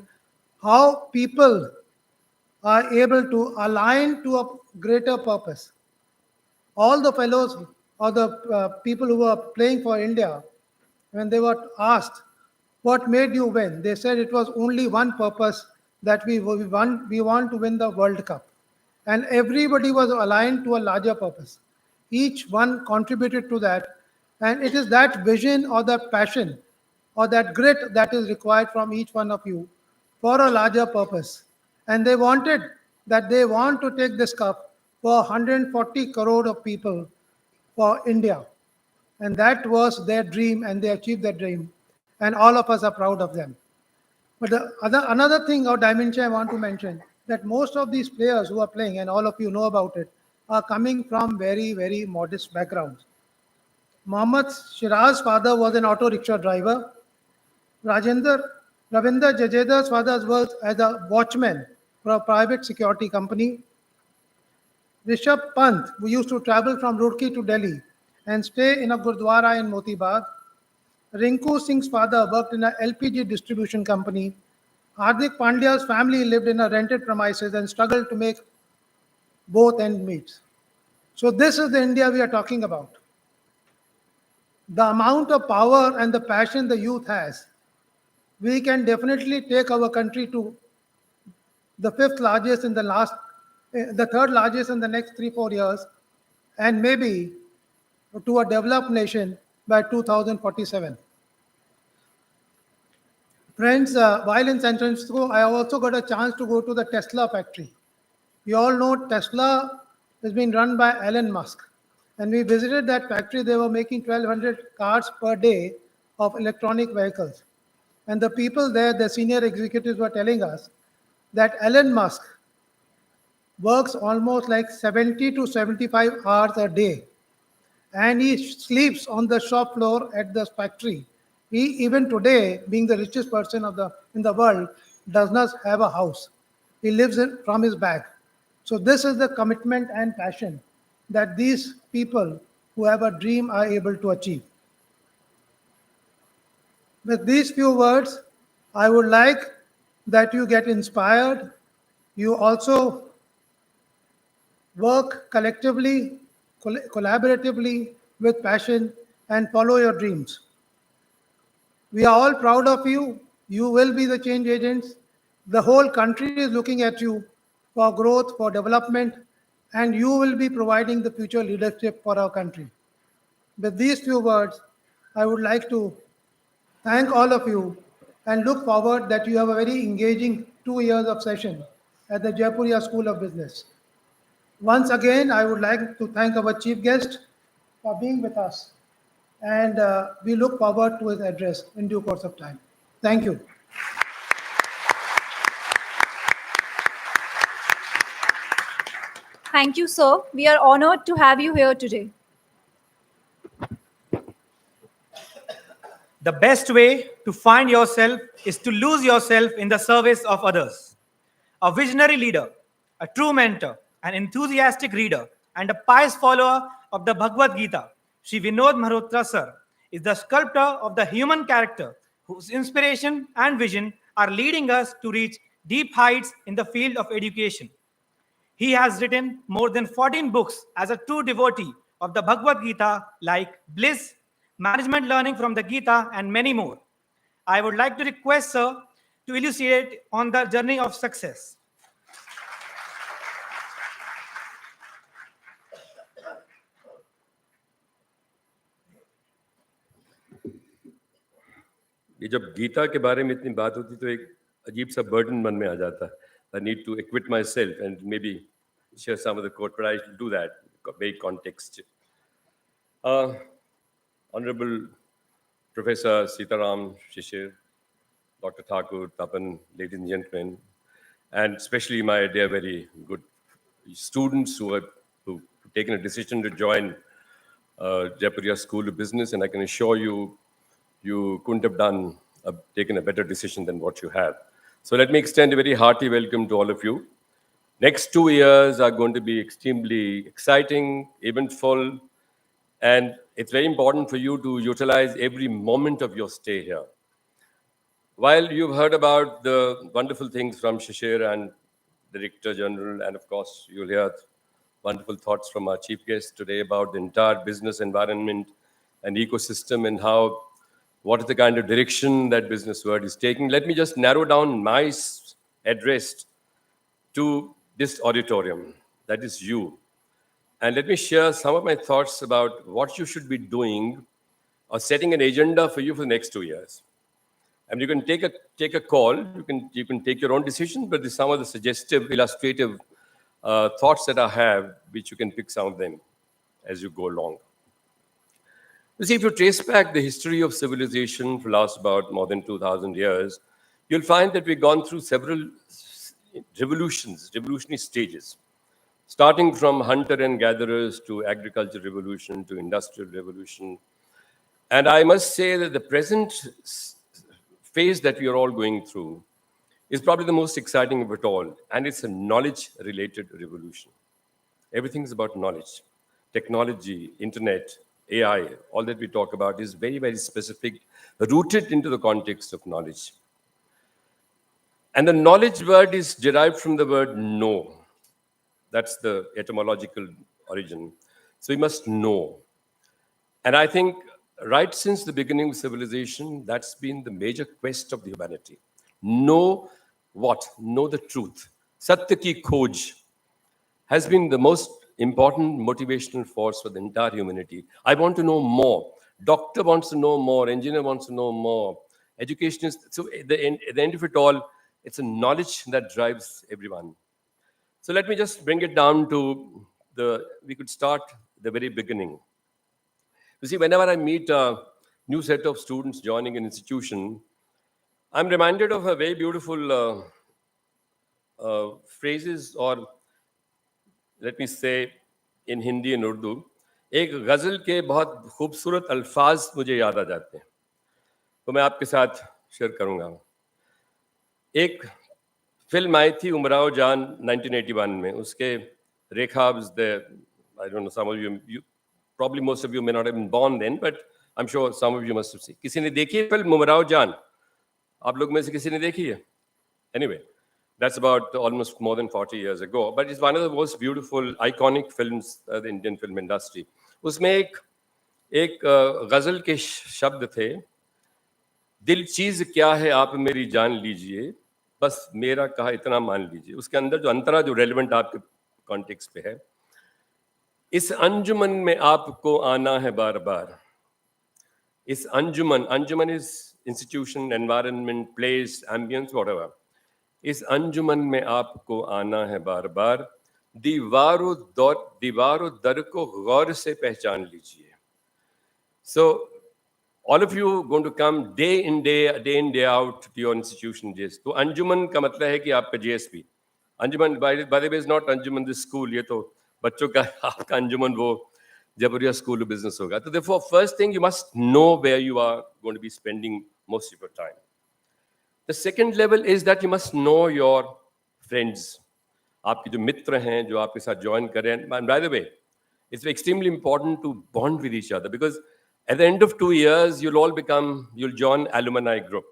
how people are able to align to a greater purpose. All the fellows or the people who were playing for India, when they were asked, what made you win? They said it was only one purpose, that we want to win the World Cup. And everybody was aligned to a larger purpose. Each one contributed to that. And it is that vision or that passion or that grit that is required from each one of you for a larger purpose. And they wanted that they want to take this cup for 140 crore of people for India. And that was their dream, and they achieved their dream. And all of us are proud of them. But another thing or dimension I want to mention, that most of these players who are playing, and all of you know about it, are coming from very, very modest backgrounds. Mohammad Shiraz's father was an auto rickshaw driver. Ravinder Jadeja's father worked as a watchman for a private security company. Rishabh Pant, who used to travel from Roorkee to Delhi and stay in a Gurdwara in Moti Bagh. Rinku Singh's father worked in a LPG distribution company. Hardik Pandya's family lived in a rented premises and struggled to make both ends meet. So this is the India we are talking about. The amount of power and the passion the youth has, we can definitely take our country to the fifth largest in the third largest in the next 3-4 years, and maybe to a developed nation by 2047. Friends, while in San Francisco, I also got a chance to go to the Tesla factory. You all know Tesla has been run by Elon Musk. And we visited that factory. They were making 1,200 cars per day of electronic vehicles. And the people there, the senior executives were telling us that Elon Musk works almost like 70 to 75 hours a day. And he sleeps on the shop floor at the factory. He, even today, being the richest person in the world, does not have a house. He lives from his bag. So this is the commitment and passion that these people who have a dream are able to achieve. With these few words, I would like that you get inspired. You also work collectively, collaboratively, with passion, and follow your dreams. We are all proud of you. You will be the change agents. The whole country is looking at you for growth, for development, and you will be providing the future leadership for our country. With these few words, I would like to thank all of you and look forward that you have a very engaging 2 years of session at the Jaipuria School of Business. Once again, I would like to thank our chief guest for being with us, and we look forward to his address in due course of time. Thank you. Thank you, sir. We are honored to have you here today. The best way to find yourself is to lose yourself in the service of others. A visionary leader, a true mentor, an enthusiastic reader, and a pious follower of the Bhagavad Gita, Sri Vinod Malhotra sir is the sculptor of the human character whose inspiration and vision are leading us to reach deep heights in the field of education. He has written more than 14 books as a true devotee of the Bhagavad Gita, like Bliss, Management Learning from the Gita, and many more. I would like to request Sir to elucidate on the journey of success. ये जब गीता के बारे में इतनी बात होती तो एक अजीब सा बर्डन मन में आ जाता. I need to equip myself and maybe share some of the quote, but I will do that very context. Honorable Professor Sitharam, Shishir, Dr. Thakur, Tapan, ladies and gentlemen, and especially my dear, very good students who've taken a decision to join Jaipuria School of Business, and I can assure you, you couldn't have taken a better decision than what you have. So let me extend a very hearty welcome to all of you. Next 2 years are going to be extremely exciting, eventful, and it's very important for you to utilize every moment of your stay here. While you've heard about the wonderful things from Shishir and Director General, and of course you'll hear wonderful thoughts from our chief guest today about the entire business environment and ecosystem and what is the kind of direction that business world is taking. Let me just narrow down my address to this auditorium, that is you. And let me share some of my thoughts about what you should be doing or setting an agenda for you for the next 2 years. And you can take a call, you can take your own decision, but some of the suggestive, illustrative thoughts that I have, which you can pick some of them as you go along. You see, if you trace back the history of civilization for last about more than 2,000 years, you'll find that we've gone through several revolutionary stages, starting from hunter and gatherers to agricultural revolution to industrial revolution. And I must say that the present phase that we are all going through is probably the most exciting of it all, and it's a knowledge-related revolution. Everything is about knowledge. Technology, internet, AI, all that we talk about is very, very specific, rooted into the context of knowledge. And the knowledge word is derived from the word know. That's the etymological origin. So we must know. And I think right since the beginning of civilization, that's been the major quest of the humanity. Know what? Know the truth. Satya ki khoj has been the most important motivational force for the entire humanity. I want to know more. Doctor wants to know more. Engineer wants to know more. Educationist. So at the end of it all, it's a knowledge that drives everyone. So let me just bring it down to we could start the very beginning. You see, whenever I meet a new set of students joining an institution, I'm reminded of a very beautiful phrases, or let me say in Hindi and Urdu, एक गजल के बहुत खूबसूरत अल्फाज मुझे याद आ जाते हैं, तो मैं आपके साथ शेयर करूंगा. एक फिल्म आई थी उमराव जान 1981 में, उसके रेखा was there. I don't know, some of you probably most of you may not have been born then, but I'm sure some of you must have seen. किसी ने देखी है फिल्म उमराव जान? आप लोग में से किसी ने देखी है? Anyway, that's about almost more than 40 years ago, but it's one of the most beautiful, iconic films of the Indian film industry. उसमें एक गजल के शब्द थे, दिल चीज क्या है आप मेरी जान लीजिए, बस मेरा कहा इतना मान लीजिए. उसके अंदर जो अंतरा जो रेलेवेंट आपके कॉन्टेक्स्ट पे है, इस अंजुमन में आपको आना है बार बार. इस अंजुमन is institution, environment, place, ambience, whatever. इस अंजुमन में आपको आना है बार बार. दीवारों दर को गौर से पहचान लीजिए. So all of you going to come day in day out to your institution. तो अंजुमन का मतलब है कि आपका JSP. Anjuman by the way is not Anjuman this school, ये तो बच्चों का आपका अंजुमन वो Jaipuria School of Business होगा. So therefore, first thing, you must know where you are going to be spending most of your time. The second level is that you must know your friends. आपके जो मित्र हैं, जो आपके साथ join करें. And by the way, it's extremely important to bond with each other, because at the end of 2 years, you'll join alumni group.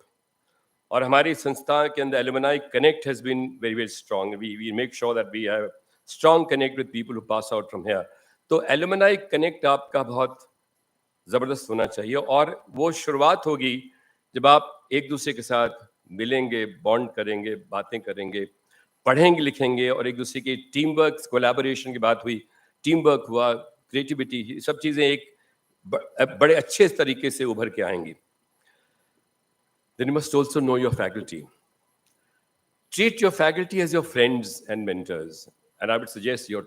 और हमारी संस्था के अंदर alumni connect has been very, very strong. We make sure that we have strong connect with people who pass out from here. तो alumni connect आपका बहुत ज़बरदस्त होना चाहिए, और वो शुरुआत होगी जब आप एक दूसरे के साथ मिलेंगे, बॉन्ड करेंगे, बातें करेंगे, पढ़ेंगे, लिखेंगे, और एक दूसरे की टीम वर्क, कोलैबोरेशन की बात हुई, टीम वर्क हुआ, क्रिएटिविटी, सब चीज़ें एक बड़े अच्छे तरीके से उभर के आएंगी. Then you must also know your faculty. Treat your faculty as your friends and mentors. And I would suggest your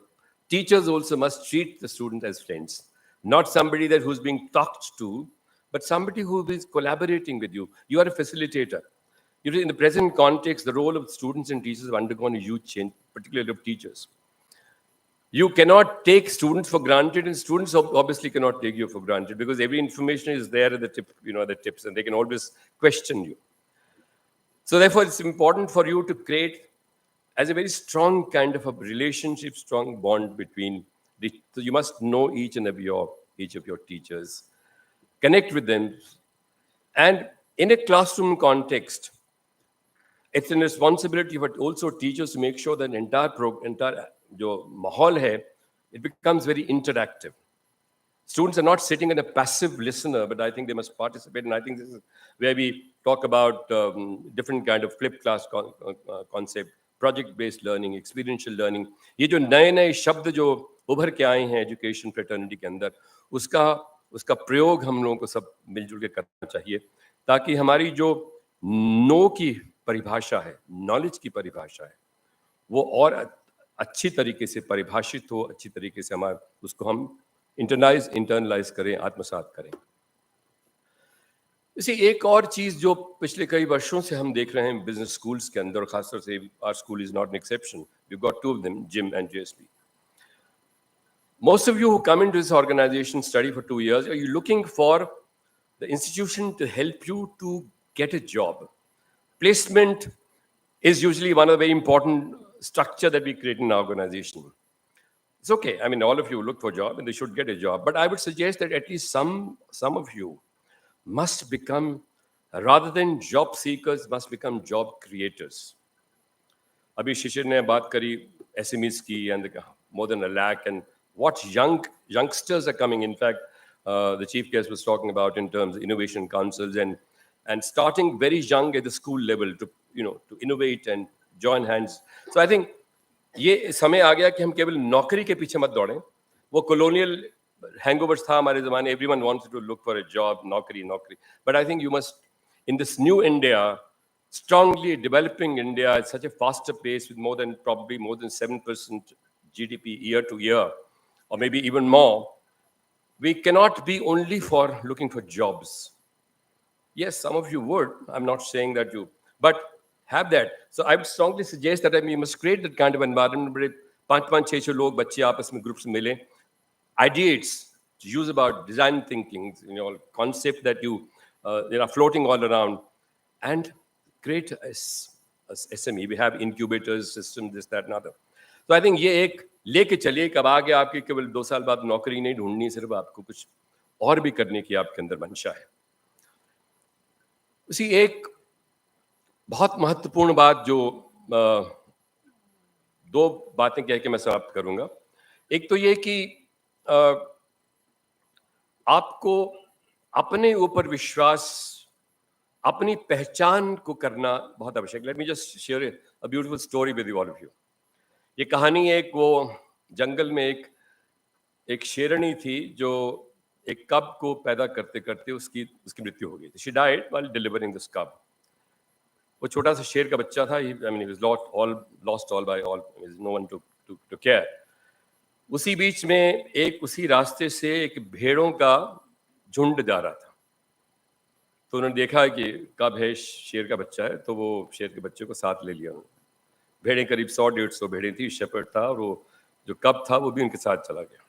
teachers also must treat the student as friends. Not somebody who's being talked to, but somebody who is collaborating with you. You are a facilitator. In the present context, the role of students and teachers have undergone a huge change, particularly of teachers. You cannot take students for granted, and students obviously cannot take you for granted, because every information is there at the tip, the tips, and they can always question you. So therefore, it's important for you to create as a very strong kind of a relationship, strong bond between so you must know each of your teachers, connect with them, and in a classroom context, it's a responsibility for also teachers to make sure that entire जो माहौल है, it becomes very interactive. Students are not sitting as a passive listener, but I think they must participate. And I think this is where we talk about different kind of flipped class concept, project-based learning, experiential learning. ये जो नए शब्द जो उभर के आए हैं education fraternity के अंदर, उसका प्रयोग हम लोगों को सब मिलजुल के करना चाहिए, ताकि हमारी जो नो की परिभाषा है, नॉलेज की परिभाषा है, वो और अच्छी तरीके से परिभाषित हो, अच्छी तरीके से हमारे उसको हम इंटरनलाइज करें, आत्मसात करें। इसी एक और चीज जो पिछले कई वर्षों से हम देख रहे हैं बिजनेस स्कूल्स के अंदर, खासतौर से our school is not an exception, we got 2 of them, Jim and JSP. Most of you who come into this organization, study for 2 years, are you looking for the institution to help you to get a job? Placement is usually one of the very important structure that we create in our organization. It's okay. I mean, all of you look for a job and they should get a job. But I would suggest that at least some of you must become, rather than job seekers, must become job creators. Abhi Shishir ne baat kari SMEs ki and more than 1 lakh, and what youngsters are coming. In fact, the chief guest was talking about in terms of innovation councils and starting very young at the school level to innovate and join hands. So I think ये समय आ गया कि हम केवल नौकरी के पीछे मत दौड़ें. वो colonial hangovers था हमारे ज़माने. Everyone wanted to look for a job, नौकरी. But I think you must, in this new India, strongly developing India at such a faster pace with probably more than 7% GDP year to year, or maybe even more, we cannot be only for looking for jobs. Yes, some of you would. I'm not saying that you, but have that. So I would strongly suggest that we must create that kind of environment where 5-6 log बच्चे आपस में groups में मिलें. Ideates to use about design thinking, concept that you are floating all around, and create a SME. We have incubators, systems, this, that, and other. So I think ये एक लेके चलिए कब आगे आपके केवल 2 साल बाद नौकरी नहीं ढूंढनी, सिर्फ आपको कुछ और भी करने की आपके अंदर मंशा है. उसी एक बहुत महत्वपूर्ण बात जो 2 बातें कह के मैं समाप्त करूंगा. एक तो ये कि आपको अपने ऊपर विश्वास, अपनी पहचान को करना बहुत आवश्यक. Let me just share a beautiful story with all of you. ये कहानी एक वो जंगल में एक शेरनी थी जो एक कब को पैदा करते करते उसकी मृत्यु हो गई. She died while delivering this कब. वो छोटा सा शेर का बच्चा था. I mean, he was lost all by all. There was no one to care. उसी बीच में उसी रास्ते से एक भेड़ों का झुंड जा रहा था. तो उन्होंने देखा कि कब है, शेर का बच्चा है, तो वो शेर के बच्चे को साथ ले लिया. भेड़ें करीब 100-150 भेड़ें थी. शेपर्ड था और वो जो कब था वो भी उनके साथ चला गया.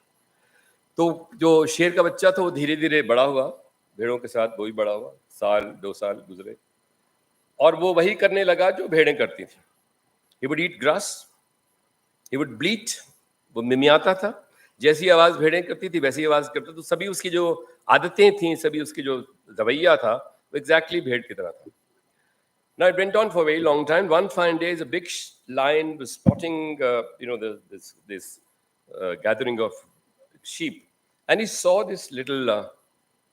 तो जो शेर का बच्चा था वो धीरे धीरे बड़ा हुआ, भेड़ों के साथ वो भी बड़ा हुआ. 1-2 साल गुजरे और वो वही करने लगा जो भेड़ें करती थी. He would eat grass, he would bleat, वो मिमियाता था. जैसी आवाज भेड़ें करती थी वैसी आवाज करता. तो सभी उसकी जो आदतें थी, सभी उसकी जो रवैया था, वो एग्जैक्टली भेड़ की तरह था. Now it went on for a very long time. One fine day, a big lion was spotting, this gathering of sheep, and he saw this little.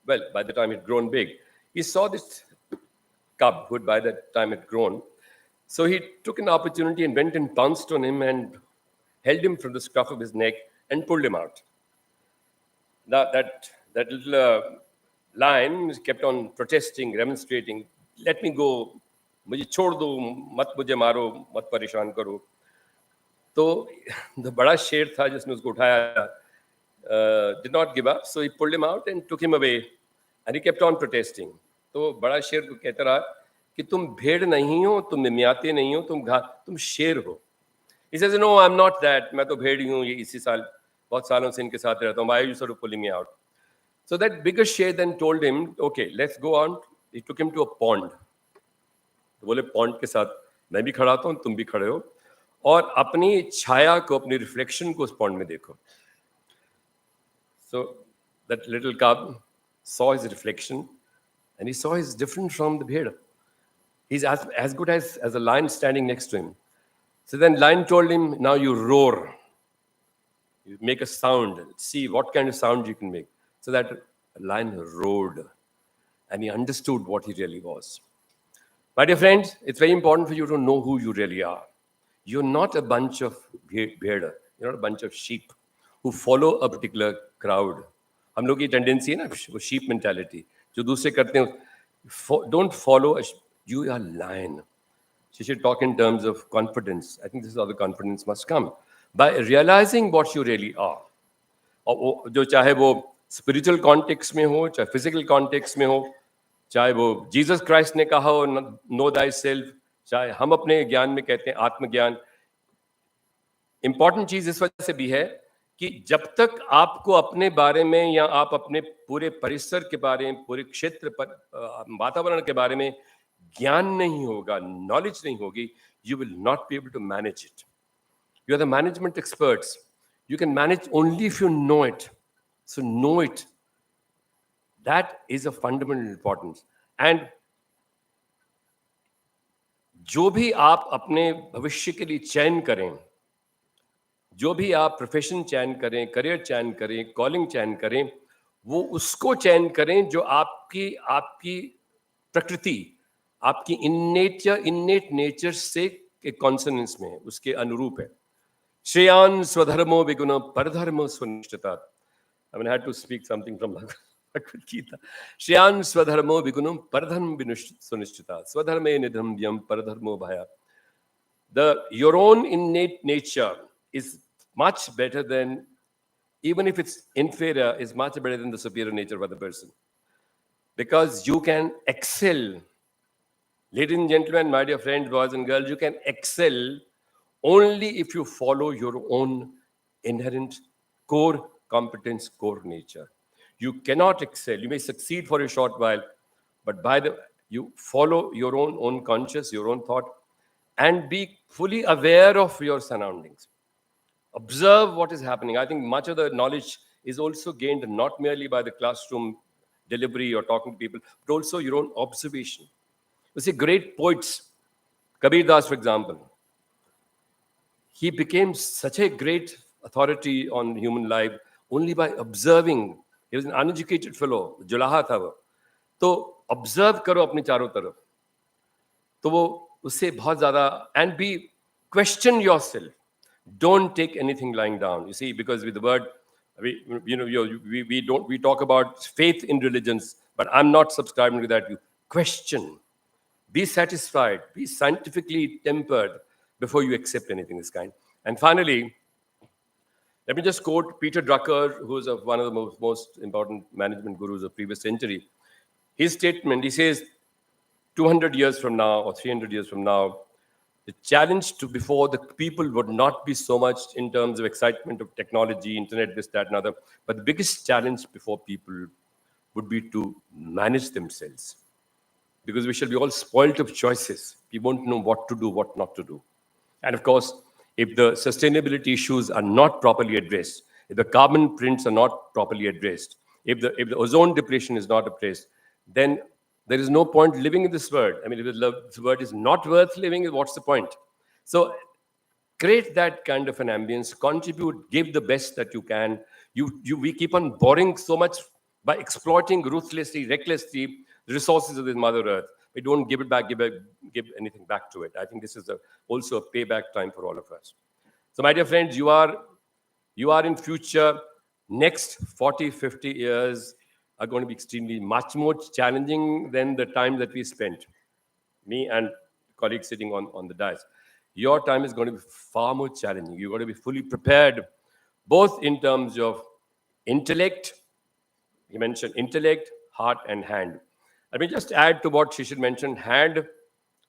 Well, by the time it grown big, he saw this cub who by that time had grown. So he took an opportunity and went and pounced on him and held him from the scruff of his neck and pulled him out. Now that little lion kept on protesting, remonstrating. Let me go. मुझे छोड़ दो, मत मुझे मारो, मत परेशान करो. तो the बड़ा शेर था जिसने उसको उठाया did not give up, so he pulled him out and took him away, and he kept on protesting. तो बड़ा शेर को कहता रहा कि तुम भेड़ नहीं हो, तुम मिमियाते नहीं हो, तुम शेर हो. He says, no, I'm not that. मैं तो भेड़ ही हूँ. ये इसी साल बहुत सालों से इनके साथ रहता हूँ. Why are you sort of pulling me out? So that bigger शेर then told him, okay, let's go on. He took him to a pond. तो बोले पॉन्ड के साथ मैं भी खड़ा था, तुम भी खड़े हो, और अपनी छाया को, अपनी रिफ्लेक्शन को उस पॉन्ड में देखो. So that little cub saw his reflection and he saw he's different from the bhed. He's as good as a lion standing next to him. So then lion told him, now you roar. You make a sound. See what kind of sound you can make. So that lion roared and he understood what he really was. My dear friends, it's very important for you to know who you really are. You're not a bunch of bheda. You're not a bunch of sheep who follow a particular crowd. हम लोग की tendency है ना, वो sheep mentality, जो दूसरे करते हैं. Don't follow. You are lion. She should talk in terms of confidence. I think this is how the confidence must come. by realizing what you really are. और जो चाहे वो स्पिरिचुअल कॉन्टेक्स्ट में हो, चाहे फिजिकल कॉन्टेक्स्ट में हो, चाहे वो जीसस क्राइस्ट ने कहा हो नो दाई सेल्फ, चाहे हम अपने ज्ञान में कहते हैं आत्मज्ञान। इंपॉर्टेंट चीज इस वजह से भी है कि जब तक आपको अपने बारे में या आप अपने पूरे परिसर के बारे में, पूरे क्षेत्र पर, वातावरण के बारे में ज्ञान नहीं होगा, नॉलेज नहीं होगी, you will not be able to manage it. You are the management experts. You can manage only if you know it. So know it. That is of fundamental importance. And जो भी आप अपने भविष्य के लिए चयन करें, जो भी आप प्रोफेशन चयन करें, करियर चयन करें, कॉलिंग चयन करें, वो उसको चयन करें जो आपकी प्रकृति, आपकी इन्नेट नेचर से कॉन्सोनेंस में है, उसके अनुरूप है. श्रेयान स्वधर्मो विगुण परधर्मो सुनिश्चिता. I mean, I had to speak something from Bhagavad Gita. श्रेयान स्वधर्मो विगुणम परधर्म सुनिश्चिता. स्वधर्मे निधम्यम परधर्मो भया. Your own innate nature is much better than, even if it's inferior, is much better than the superior nature of other person. Because you can excel. Ladies and gentlemen, my dear friends, boys and girls, you can excel only if you follow your own inherent core competence, core nature. You cannot excel. You may succeed for a short while, but you follow your own conscious, your own thought, and be fully aware of your surroundings. Observe what is happening. I think much of the knowledge is also gained not merely by the classroom delivery or talking to people, but also your own observation. You see, great poets, Kabir Das, for example, he became such a great authority on human life only by observing. He was an uneducated fellow, जुलाहा था वो. तो observe करो अपने चारों तरफ, तो वो उससे बहुत ज़्यादा, and be question yourself. Don't take anything lying down. You see, because with the word, we talk about faith in religions, but I'm not subscribing to that. You question, be satisfied, be scientifically tempered before you accept anything this kind. And finally, let me just quote Peter Drucker, who is one of the most important management gurus of previous century. His statement, he says, 200 years from now or 300 years from now, the challenge before the people would not be so much in terms of excitement of technology, internet, this, that, and other, but the biggest challenge before people would be to manage themselves. Because we shall be all spoilt of choices. We won't know what to do, what not to do. And of course, if the sustainability issues are not properly addressed, if the carbon prints are not properly addressed, if the ozone depletion is not addressed, then there is no point living in this world. I mean, if this world is not worth living, what's the point? So create that kind of an ambience, contribute, give the best that you can. We keep on borrowing so much by exploiting ruthlessly, recklessly the resources of this Mother Earth. We don't give it back, give anything back to it. I think this is also a payback time for all of us. So my dear friends, you are in future, next 40, 50 years are going to be extremely much more challenging than the time that we spent, me and colleagues sitting on the dais. Your time is going to be far more challenging. You've got to be fully prepared, both in terms of intellect, you mentioned intellect, heart, and hand. Let me just add to what Shishir mentioned. Hand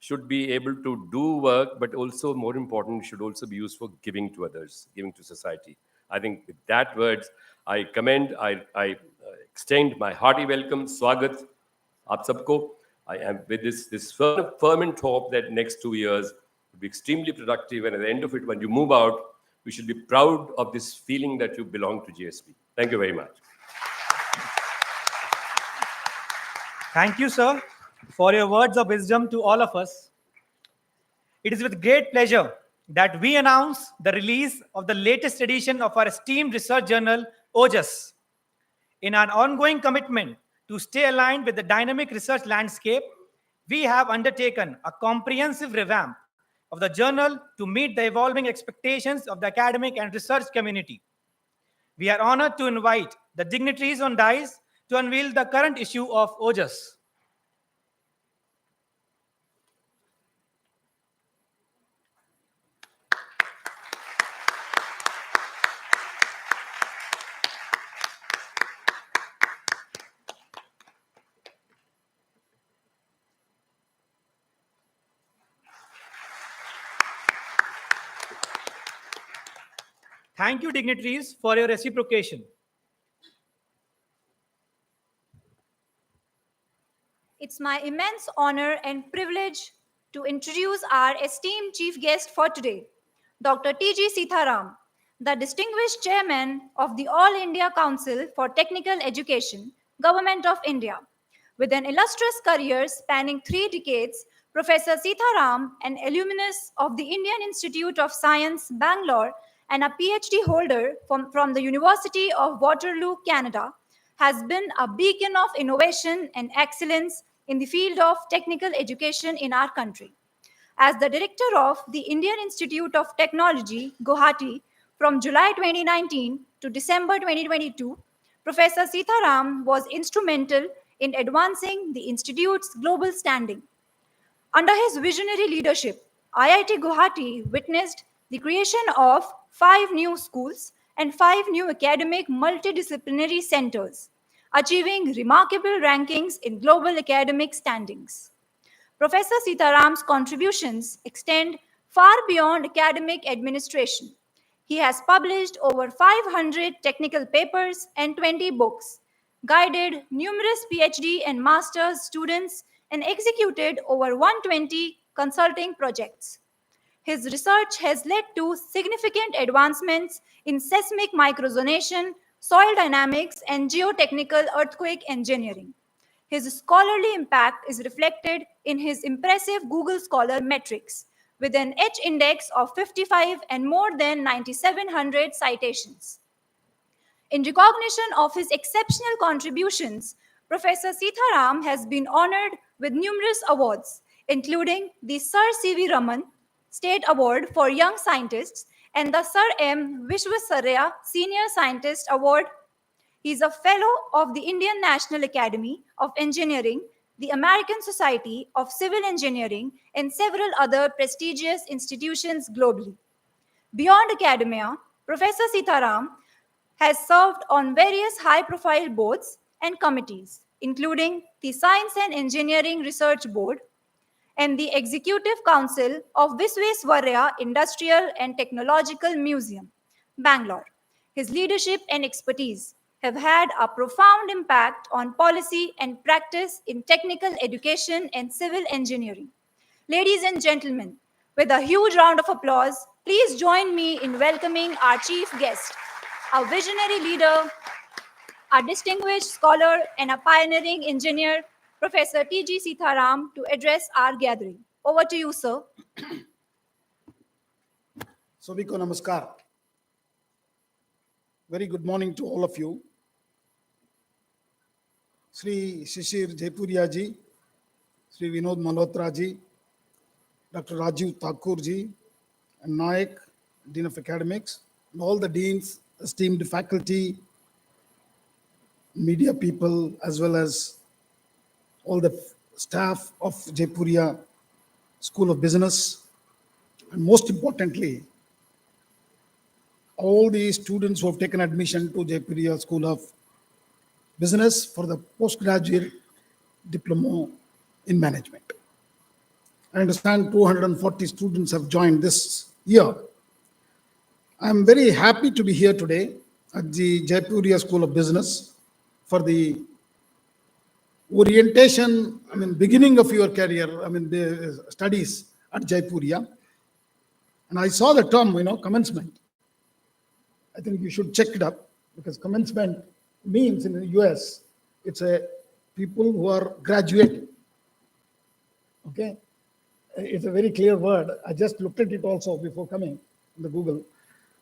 should be able to do work, but also, more important, should also be used for giving to others, giving to society. I think with that words, I commend, I extend my hearty welcome, swagat, aap sabko. I am with this fervent hope that next 2 years will be extremely productive, and at the end of it, when you move out, we should be proud of this feeling that you belong to JSP. Thank you very much. Thank you, sir, for your words of wisdom to all of us. It is with great pleasure that we announce the release of the latest edition of our esteemed research journal, OJAS. In our ongoing commitment to stay aligned with the dynamic research landscape, we have undertaken a comprehensive revamp of the journal to meet the evolving expectations of the academic and research community. We are honored to invite the dignitaries on dais to unveil the current issue of OJAS. Thank you, dignitaries, for your reciprocation. It's my immense honor and privilege to introduce our esteemed chief guest for today, Dr. T.G. Sitharam, the distinguished chairman of the All India Council for Technical Education, Government of India. With an illustrious career spanning 3 decades, Professor Sitharam, an alumnus of the Indian Institute of Science, Bangalore, and a PhD holder from the University of Waterloo, Canada, has been a beacon of innovation and excellence in the field of technical education in our country. As the director of the Indian Institute of Technology, Guwahati, from July 2019 to December 2022, Professor Sitharam was instrumental in advancing the institute's global standing. Under his visionary leadership, IIT Guwahati witnessed the creation of 5 new schools and 5 new academic multidisciplinary centers, achieving remarkable rankings in global academic standings. Professor Sitharam's contributions extend far beyond academic administration. He has published over 500 technical papers and 20 books, guided numerous PhD and master's students, and executed over 120 consulting projects. His research has led to significant advancements in seismic microzonation, soil dynamics, and geotechnical earthquake engineering. His scholarly impact is reflected in his impressive Google Scholar metrics, with an H index of 55 and more than 9,700 citations. In recognition of his exceptional contributions, Professor Sitharam has been honored with numerous awards, including the Sir C.V. Raman State Award for Young Scientists and the Sir M. Vishwasarya Senior Scientist Award. He is a fellow of the Indian National Academy of Engineering, the American Society of Civil Engineering, and several other prestigious institutions globally. Beyond academia, Professor Sitharam has served on various high-profile boards and committees, including the Science and Engineering Research Board and the Executive Council of Visvesvaraya Industrial and Technological Museum, Bangalore. His leadership and expertise have had a profound impact on policy and practice in technical education and civil engineering. Ladies and gentlemen, with a huge round of applause, please join me in welcoming our chief guest, a visionary leader, a distinguished scholar, and a pioneering engineer, Professor T.G. Sitharam, to address our gathering. Over to you, sir. सभी को नमस्कार. Very good morning to all of you. Sri Shishir Jaipuria ji, Sri Vinod Malhotra ji, Dr. Rajiv Thakur ji, and Naik, Dean of Academics, and all the deans, esteemed faculty, media people, as well as all the staff of Jaipuria School of Business, and most importantly, all the students who have taken admission to Jaipuria School of Business for the postgraduate diploma in management. I understand 240 students have joined this year. I am very happy to be here today at the Jaipuria School of Business for the orientation, beginning of your career, the studies at Jaipuria. And I saw the term, commencement. I think you should check it up, because commencement means in the US, it's a people who are graduating. Okay? It's a very clear word. I just looked at it also before coming in the Google.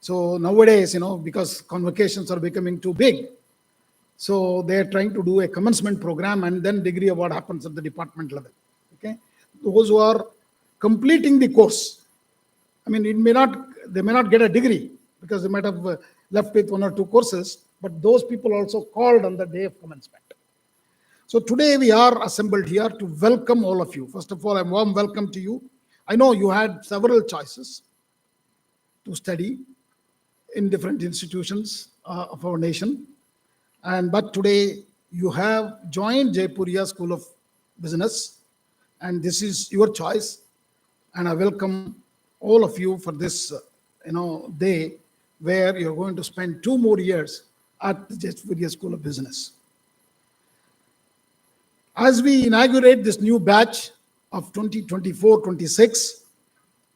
So nowadays, because convocations are becoming too big, so they are trying to do a commencement program and then degree award happens at the department level. Okay? Those who are completing the course, they may not get a degree because they might have left with 1 or 2 courses, but those people also called on the day of commencement. So today we are assembled here to welcome all of you. First of all, a warm welcome to you. I know you had several choices to study in different institutions of our nation. But today you have joined Jaipuria School of Business, and this is your choice. And I welcome all of you for this, day where you're going to spend 2 more years at the Jaipuria School of Business. As we inaugurate this new batch of 2024-26,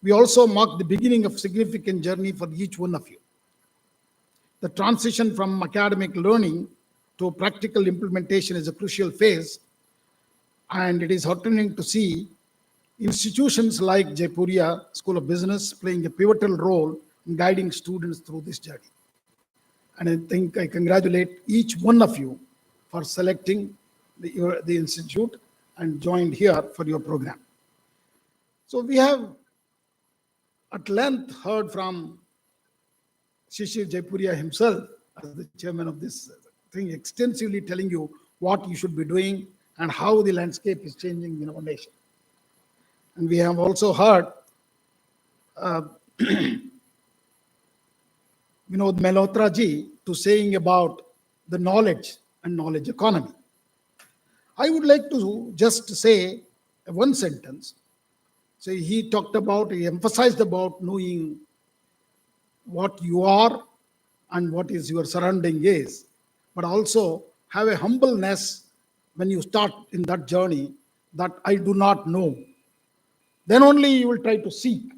we also mark the beginning of significant journey for each one of you. The transition from academic learning to practical implementation is a crucial phase, and it is heartening to see institutions like Jaipuria School of Business playing a pivotal role in guiding students through this journey. And I think I congratulate each one of you for selecting the institute and joined here for your program. So we have at length heard from Shishir Jaipuria himself as the chairman of this thing, extensively telling you what you should be doing and how the landscape is changing in our nation. And we have also heard Vinod Malhotra ji to saying about the knowledge and knowledge economy. I would like to just say one sentence. So he emphasized about knowing what you are and what is your surrounding is, but also have a humbleness when you start in that journey that I do not know. Then only you will try to seek.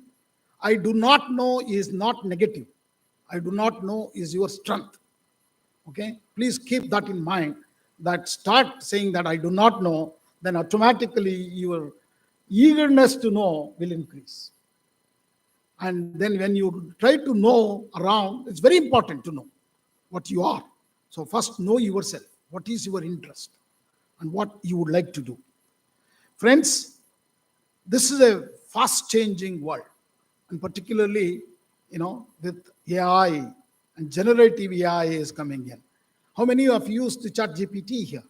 I do not know is not negative. I do not know is your strength. Okay? Please keep that in mind, that start saying that I do not know, then automatically your eagerness to know will increase. And then when you try to know around, it's very important to know what you are. So first know yourself. What is your interest and what you would like to do? Friends, this is a fast changing world, and particularly, with AI and generative AI is coming in. How many of you used the ChatGPT here?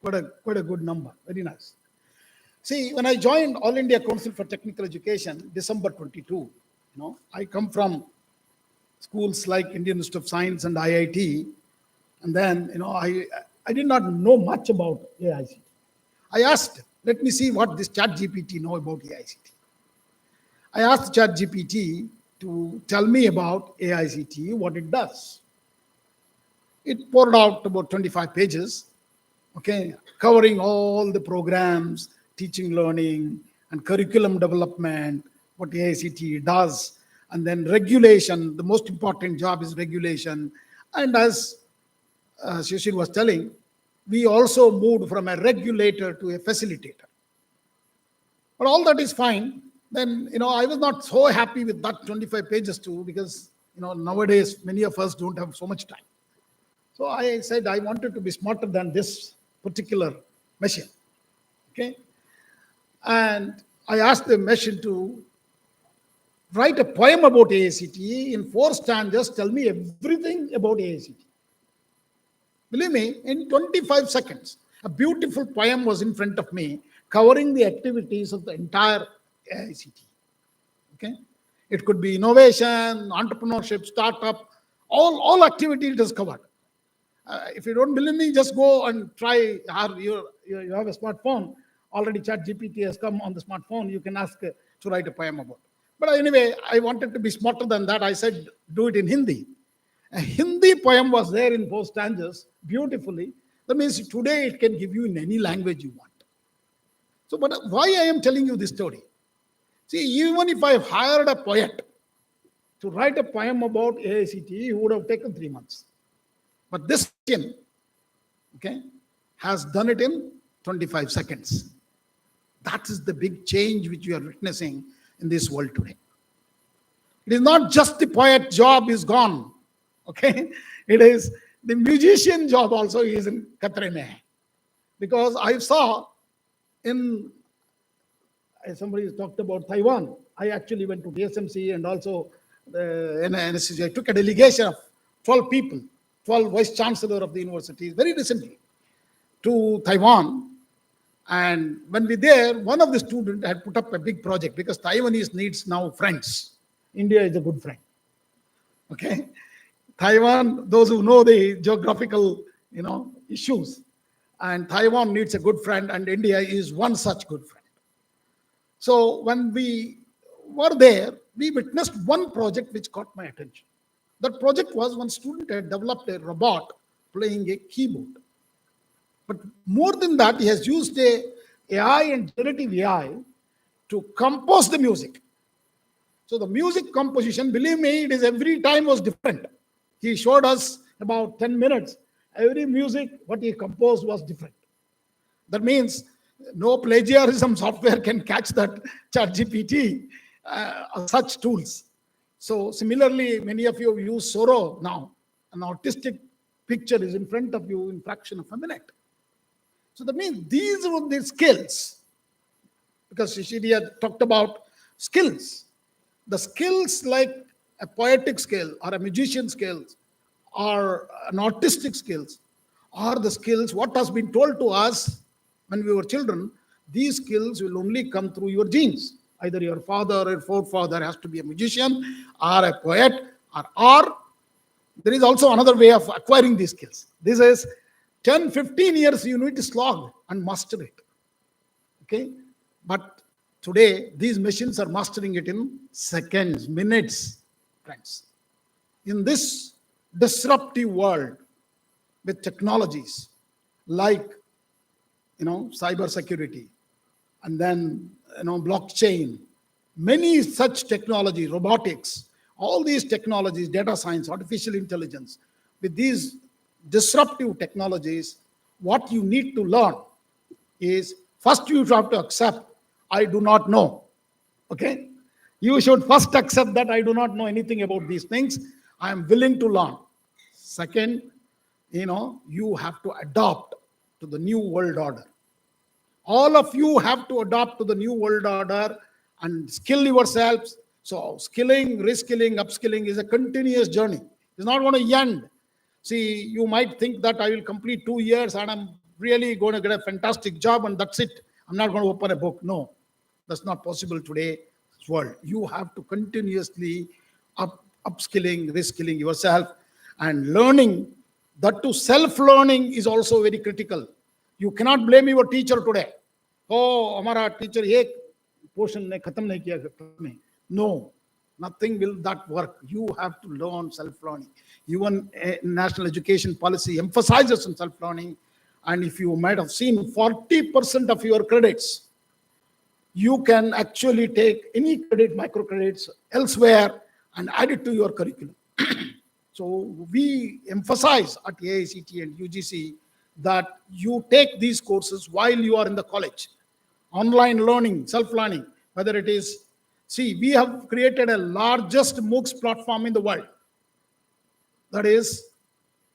Quite a good number. Very nice. See, when I joined All India Council for Technical Education, December 22, I come from schools like Indian Institute of Science and IIT, and then, I did not know much about AICTE. I asked, let me see what this ChatGPT know about AICTE. I asked ChatGPT to tell me about AICTE, what it does. It poured out about 25 pages, okay, covering all the programs, teaching, learning, and curriculum development, what AICTE does, and then regulation. The most important job is regulation. And as Shishir was telling, we also moved from a regulator to a facilitator. But all that is fine. Then, I was not so happy with that 25 pages too, because, nowadays, many of us don't have so much time. So I said I wanted to be smarter than this particular machine. Okay. And I asked the machine to write a poem about AICTE in 4 stanzas, tell me everything about AICTE. Believe me, in 25 seconds, a beautiful poem was in front of me, covering the activities of the entire AICTE. Okay? It could be innovation, entrepreneurship, startup, all activity it is covered. If you don't believe me, just go and try. You have a smartphone. Already ChatGPT has come on the smartphone. You can ask to write a poem about. But anyway, I wanted to be smarter than that. I said, do it in Hindi. A Hindi poem was there in 4 stanzas, beautifully. That means today it can give you in any language you want. So, but why I am telling you this story? See, even if I hired a poet to write a poem about AICTE, he would have taken 3 months. But this kid, okay, has done it in 25 seconds. That is the big change which we are witnessing in this world today. It is not just the poet job is gone, okay? It is the musician job also is in Khatre mein. Because I saw somebody talked about Taiwan. I actually went to TSMC and also the NSCG. I took a delegation of 12 people, 12 vice chancellor of the universities very recently to Taiwan. And when we there, one of the students had put up a big project because Taiwanese needs now friends. India is a good friend. Okay. Taiwan, those who know the geographical, issues, and Taiwan needs a good friend, and India is one such good friend. So when we were there, we witnessed one project which caught my attention. That project was one student had developed a robot playing a keyboard. But more than that, he has used a AI and generative AI to compose the music. So the music composition, believe me, it is every time was different. He showed us about 10 minutes. Every music, what he composed was different. That means no plagiarism software can catch that ChatGPT, such tools. So similarly, many of you use Soro now. An artistic picture is in front of you in fraction of a minute. So that means these were the skills. Because Shishiri had talked about skills. The skills like a poetic skill or a musician skills or an artistic skills are the skills what has been told to us when we were children. These skills will only come through your genes. Either your father or your forefather has to be a musician or a poet, or there is also another way of acquiring these skills. This is 10, 15 years you need to slog and master it. Okay? But today, these machines are mastering it in seconds, minutes, friends. In this disruptive world with technologies like, cyber security, and then, blockchain, many such technology, robotics, all these technologies, data science, artificial intelligence, with these disruptive technologies, what you need to learn is first you have to accept, I do not know. Okay? You should first accept that I do not know anything about these things. I am willing to learn. Second, you have to adopt to the new world order. All of you have to adopt to the new world order and skill yourselves. So skilling, reskilling, upskilling is a continuous journey. It's not going to end. See, you might think that I will complete 2 years and I'm really going to get a fantastic job and that's it. I'm not going to open a book. No, that's not possible today's world. You have to continuously upskilling, reskilling yourself and learning. That too, self-learning is also very critical. You cannot blame your teacher today. Oh, हमारा teacher एक portion ने खत्म नहीं किया. No, nothing will that work. You have to learn self-learning. Even national education policy emphasizes on self-learning. And if you might have seen 40% of your credits, you can actually take any credit, microcredits elsewhere and add it to your curriculum. So we emphasize at AICTE and UGC that you take these courses while you are in the college. Online learning, self-learning, whether it is, we have created a largest MOOCs platform in the world. That is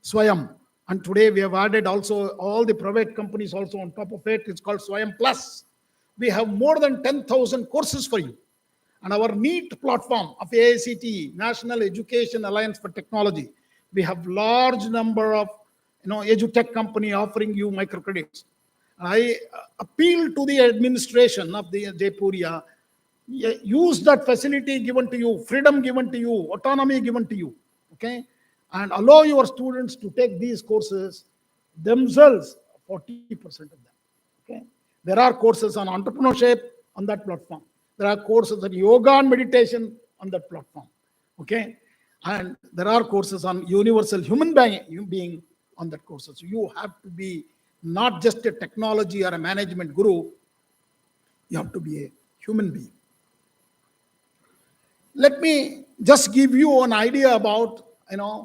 Swayam. And today we have added also all the private companies also on top of it. It's called Swayam Plus. We have more than 10,000 courses for you. And our NEET platform of AICTE, National Education Alliance for Technology, we have large number of edutech company offering you microcredits. I appeal to the administration of the Jaipuria, use that facility given to you, freedom given to you, autonomy given to you, okay? And allow your students to take these courses themselves, 40% of them, okay? There are courses on entrepreneurship on that platform. There are courses on yoga and meditation on that platform, okay? And there are courses on universal human being on that course. So you have to be not just a technology or a management guru, you have to be a human being. Let me just give you an idea about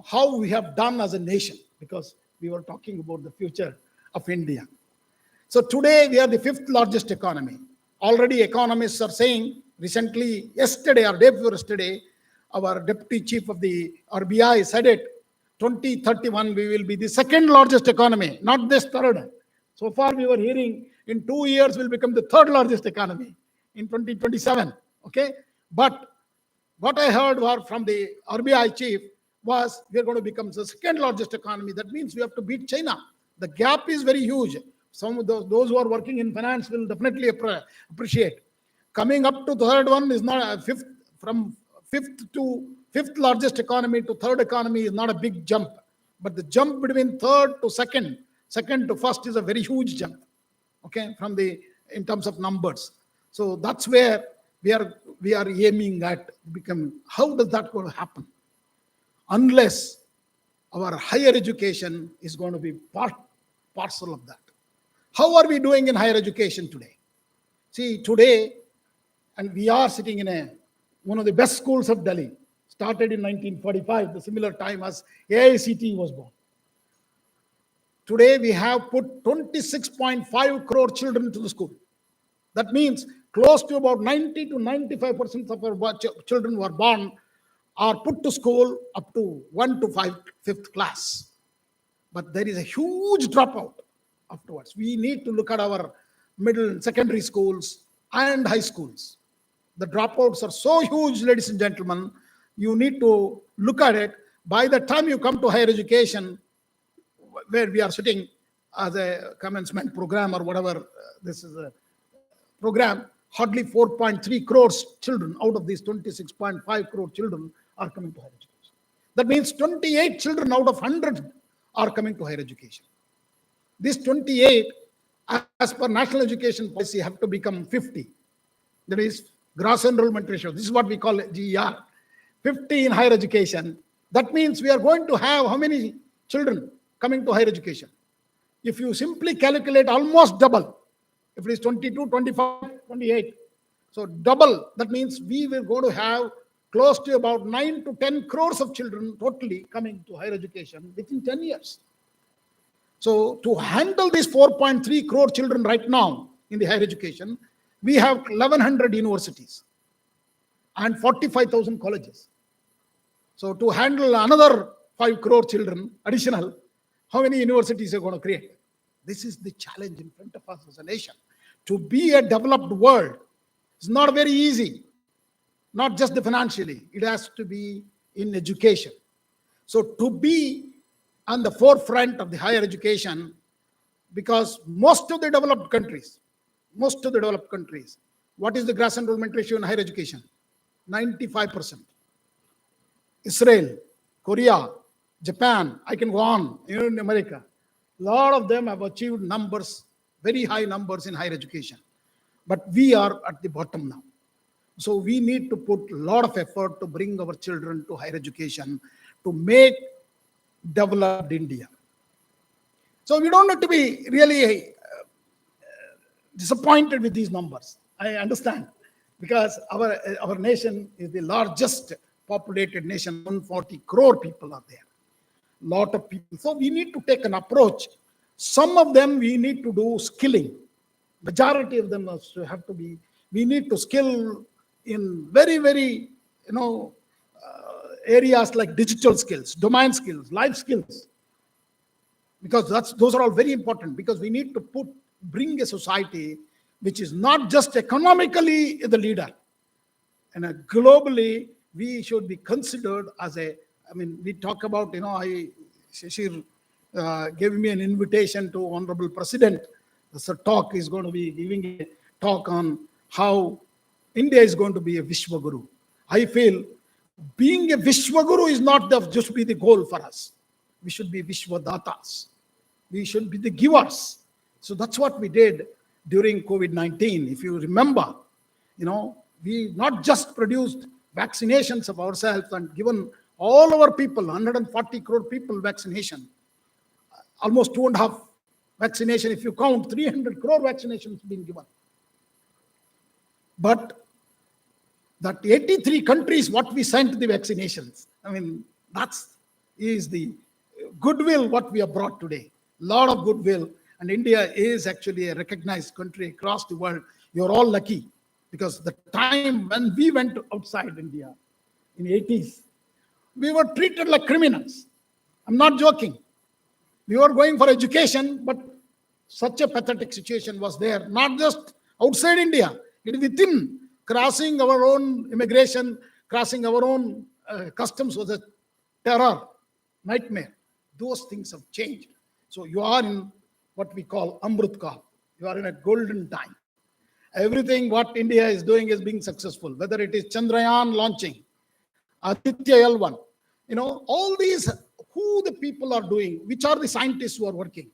how we have done as a nation, because we were talking about the future of India. So today we are the 5th largest economy. Already economists are saying, recently, yesterday or day before yesterday, our deputy chief of the RBI said it, 2031 we will be the 2nd largest economy, not this 3rd. So far we were hearing in 2 years we'll become the 3rd largest economy in 2027, okay? But what I heard from the RBI chief was we're going to become the 2nd largest economy. That means we have to beat China. The gap is very huge. Some of those who are working in finance will definitely appreciate. Coming up to the 3rd one is not from 5th largest economy to 3rd economy is not a big jump, but the jump between 3rd to 2nd to 1st is a very huge jump, okay, in terms of numbers. So that's where we are aiming at becoming. How does that going to happen? unless our higher education is going to be parcel of that. How are we doing in higher education today? See, today, and we are sitting in one of the best schools of Delhi, started in 1945, the similar time as AICTE was born. Today, we have put 26.5 crore children to the school. That means close to about 90 to 95% of our children who are born are put to school up to 1 to 5th class. But there is a huge dropout afterwards. We need to look at our middle and secondary schools and high schools. The dropouts are so huge, ladies and gentlemen. You need to look at it. By the time you come to higher education, where we are sitting as a commencement program or whatever, this is a program, hardly 4.3 crores children out of these 26.5 crore children are coming to higher education. That means 28 children out of 100 are coming to higher education. These 28, as per national education policy, have to become 50. That is gross enrollment ratio. This is what we call GER. 50 in higher education. That means we are going to have how many children coming to higher education? If you simply calculate, almost double. If it is 22, 25, 28. So double. That means we will go to have close to about 9 to 10 crores of children totally coming to higher education within 10 years. So to handle these 4.3 crore children right now in the higher education, we have 1,100 universities and 45,000 colleges. So to handle another 5 crore children additional, how many universities are going to create? This is the challenge in front of us as a nation. To be a developed world is not very easy, not just financially. It has to be in education. So to be on the forefront of the higher education, because most of the developed countries, what is the gross enrollment ratio in higher education? 95%. Israel, Korea, Japan, I can go on, in America. A lot of them have achieved numbers, very high numbers in higher education. But we are at the bottom now. So we need to put a lot of effort to bring our children to higher education to make developed India. So we don't have to be really disappointed with these numbers. I understand, because our nation is the largest populated nation. 140 crore people are there. Lot of people. So we need to take an approach. Some of them we need to do skilling. Majority of them have to be. We need to skill in very, very, areas like digital skills, domain skills, life skills. Because those are all very important, because we need to bring a society which is not just economically the leader, and globally we should be considered as we talk about, Shishir gave me an invitation to Honorable President. The talk is going to be giving a talk on how India is going to be a Vishwaguru. I feel being a Vishwaguru is not just be the goal for us. We should be Vishwadatas. We should be the givers. So that's what we did during COVID-19. If you remember, we not just produced vaccinations of ourselves and given all our people, 140 crore people vaccination, almost 2.5 vaccination, if you count 300 crore vaccinations being given. But that 83 countries, what we sent the vaccinations, that is the goodwill what we have brought today. A lot of goodwill. And India is actually a recognized country across the world. You're all lucky, because the time when we went outside India in the 80s, we were treated like criminals. I'm not joking. We were going for education, but such a pathetic situation was there. Not just outside India, it is within. Crossing our own immigration, crossing our own customs was a terror, nightmare. Those things have changed. So you are in what we call Amrit Kaal. You are in a golden time. Everything what India is doing is being successful, whether it is Chandrayaan launching, Aditya L1, all these, who the people are doing, which are the scientists who are working.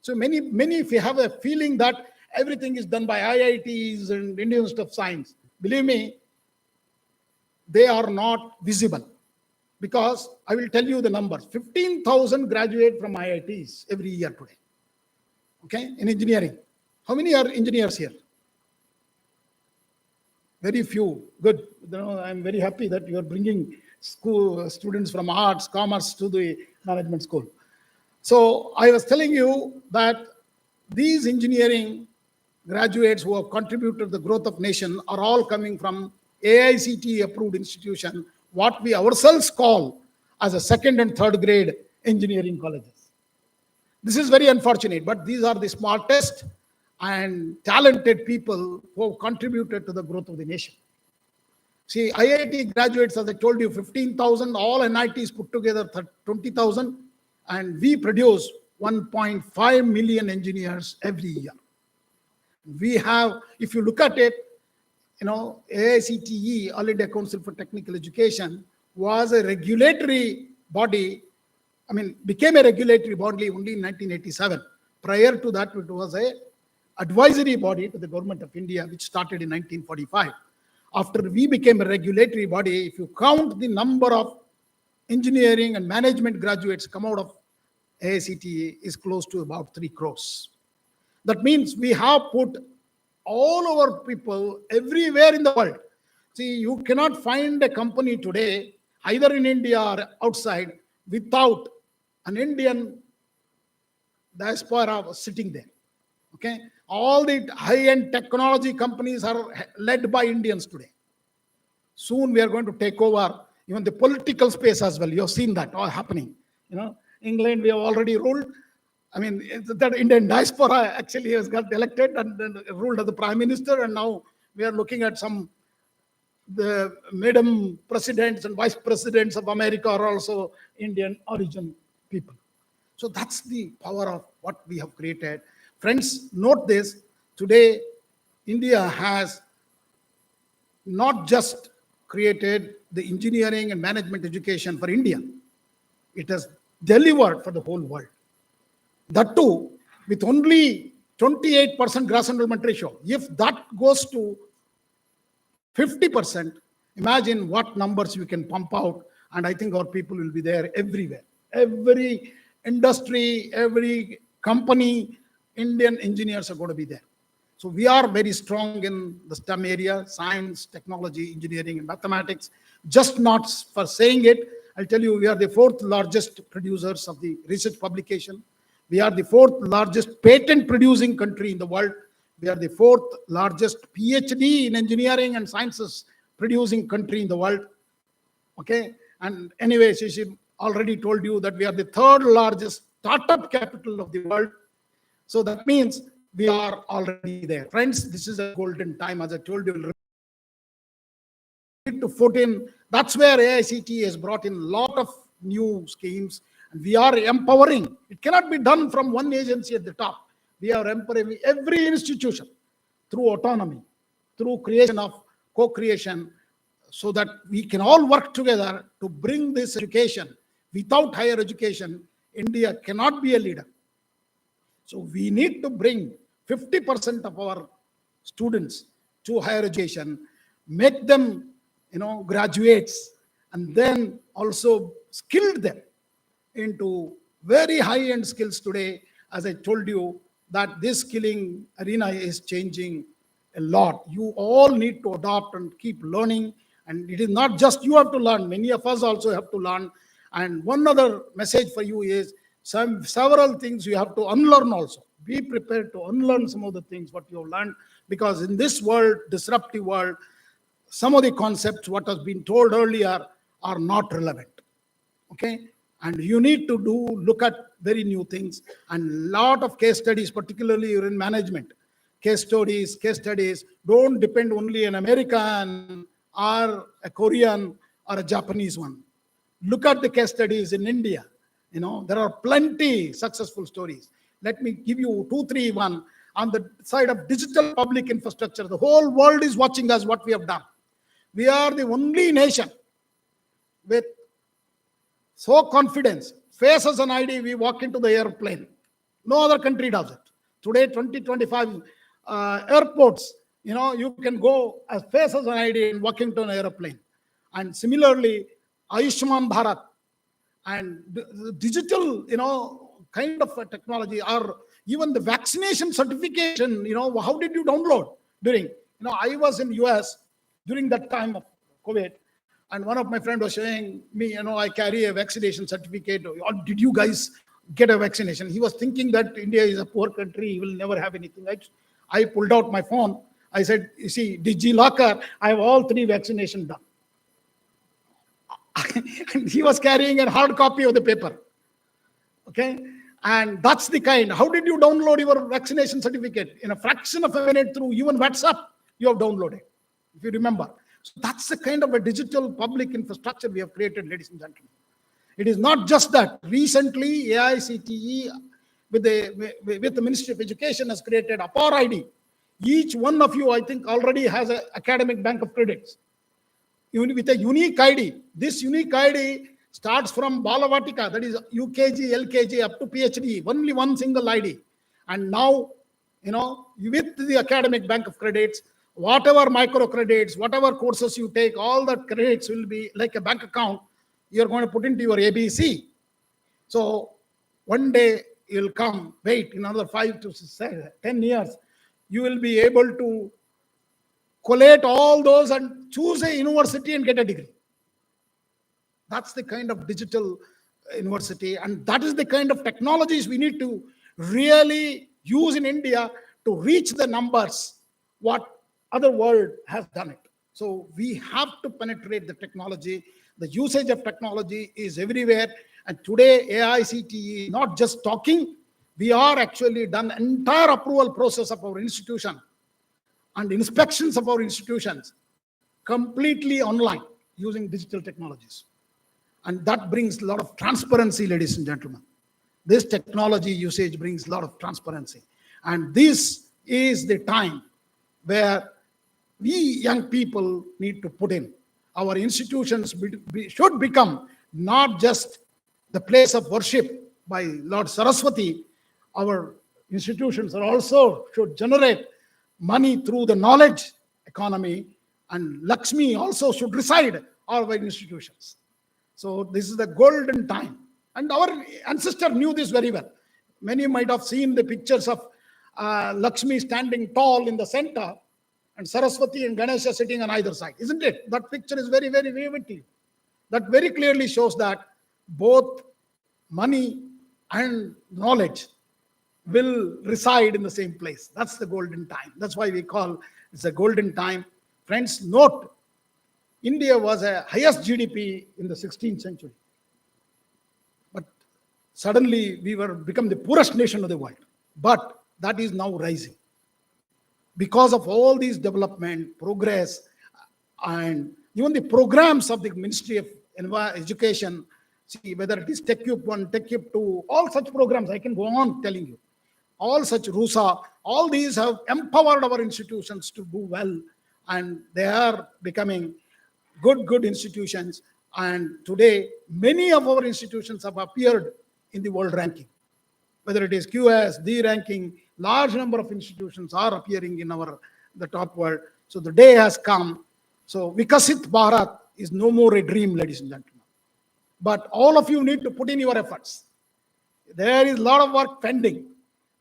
So many, if you have a feeling that everything is done by IITs and Indian Institute of Science, believe me, they are not visible. because I will tell you the numbers. 15,000 graduate from IITs every year today. Okay, in engineering. How many are engineers here? Very few. Good. I'm very happy that you are bringing school students from arts, commerce to the management school. So I was telling you that these engineering graduates who have contributed to the growth of nation are all coming from AICTE approved institution, what we ourselves call as a second and third grade engineering colleges. This is very unfortunate, but these are the smartest and talented people who have contributed to the growth of the nation. See, IIT graduates, as I told you, 15,000, all NITs put together 20,000, and we produce 1.5 million engineers every year. We have, if you look at it, AICTE, All India Council for Technical Education, was a regulatory body, became a regulatory body only in 1987. Prior to that, it was a advisory body to the government of India, which started in 1945. After we became a regulatory body, if you count the number of engineering and management graduates come out of AICTE, is close to about 3 crores. That means we have put all our people everywhere in the world. See, you cannot find a company today, either in India or outside, without an Indian diaspora sitting there. Okay, all the high-end technology companies are led by Indians today. Soon we are going to take over even the political space as well. You have seen that all happening. England, we have already ruled. That Indian diaspora actually has got elected and then ruled as the prime minister, and now we are looking at the madam presidents and vice presidents of America are also Indian origin people. So that's the power of what we have created. Friends, note this. Today, India has not just created the engineering and management education for India. It has delivered for the whole world. That too, with only 28% gross enrollment ratio. If that goes to 50%, imagine what numbers you can pump out. And I think our people will be there everywhere. Every industry, every company, Indian engineers are going to be there. So we are very strong in the STEM area, science, technology, engineering, and mathematics. Just not for saying it, I'll tell you, we are the 4th largest producers of the research publication. We are the 4th largest patent producing country in the world. We are the 4th largest PhD in engineering and sciences producing country in the world. Okay. And anyway, Shishi already told you that we are the 3rd largest startup capital of the world. So that means we are already there. Friends, this is a golden time. As I told you, to put in, that's where AICTE has brought in a lot of new schemes. And we are empowering. It cannot be done from one agency at the top. We are empowering every institution through autonomy, through creation of co-creation, so that we can all work together to bring this education. Without higher education, India cannot be a leader. So we need to bring 50% of our students to higher education, make them, graduates, and then also skill them into very high-end skills today. As I told you, that this skilling arena is changing a lot. You all need to adopt and keep learning. And it is not just you have to learn. Many of us also have to learn. And one other message for you is several things you have to unlearn also. Be prepared to unlearn some of the things what you have learned, because in this world, disruptive world, some of the concepts what has been told earlier are not relevant. Okay. And you need to look at very new things, and lot of case studies, particularly in management. Case studies, don't depend only on American or a Korean or a Japanese one. Look at the case studies in India. There are plenty successful stories. Let me give you 2, 3, 1. On the side of digital public infrastructure, the whole world is watching us, what we have done. We are the only nation with so confidence, face as an ID, we walk into the airplane. No other country does it. Today, 2025 airports, you can go as face as an ID and walk into an airplane. And similarly, Ayushman Bharat, and the digital, kind of a technology, or even the vaccination certification, how did you download during, I was in US during that time of COVID, and one of my friend was showing me, I carry a vaccination certificate. Or did you guys get a vaccination? He was thinking that India is a poor country, he will never have anything. I pulled out my phone. I said, you see, DigiLocker, I have all 3 vaccination done. And he was carrying a hard copy of the paper. Okay. And that's the kind. How did you download your vaccination certificate? In a fraction of a minute through even WhatsApp, you have downloaded, if you remember. So that's the kind of a digital public infrastructure we have created, ladies and gentlemen. It is not just that. Recently, AICTE with the Ministry of Education has created Apar ID. Each one of you, I think, already has an academic bank of credits with a unique ID. This unique ID starts from Balavatika, that is UKG, LKG, up to PhD, only one single ID. And now, with the academic bank of credits, whatever micro credits, whatever courses you take, all the credits will be like a bank account you're going to put into your ABC. So one day you'll come, wait, in another 5 to 10 years, you will be able to collate all those and choose a university and get a degree. That's the kind of digital university, and that is the kind of technologies we need to really use in India to reach the numbers what other world has done it. So we have to penetrate the technology. The usage of technology is everywhere, and today AICTE is not just talking, we are actually done entire approval process of our institution and inspections of our institutions completely online using digital technologies. And that brings a lot of transparency, ladies and gentlemen. This technology usage brings a lot of transparency. And this is the time where we young people need to put in. Our institutions should become not just the place of worship by Lord Saraswati. Our institutions are also should generate money through the knowledge economy, and Lakshmi also should reside in our institutions. So this is the golden time. And our ancestor knew this very well. Many might have seen the pictures of Lakshmi standing tall in the center and Saraswati and Ganesha sitting on either side, isn't it? That picture is very, very vivid to you. That very clearly shows that both money and knowledge will reside in the same place. That's the golden time. That's why we call it's a golden time. Friends, note, India was a highest GDP in the 16th century. But suddenly we were become the poorest nation of the world. But that is now rising. Because of all these development, progress, and even the programs of the Ministry of Education, see whether it is TechUp 1, TechUp 2, all such programs, I can go on telling you. All such RUSA, all these have empowered our institutions to do well, and they are becoming good institutions. And today, many of our institutions have appeared in the world ranking. Whether it is QS, D ranking, large number of institutions are appearing in the top world. So the day has come. So Vikasit Bharat is no more a dream, ladies and gentlemen. But all of you need to put in your efforts. There is a lot of work pending,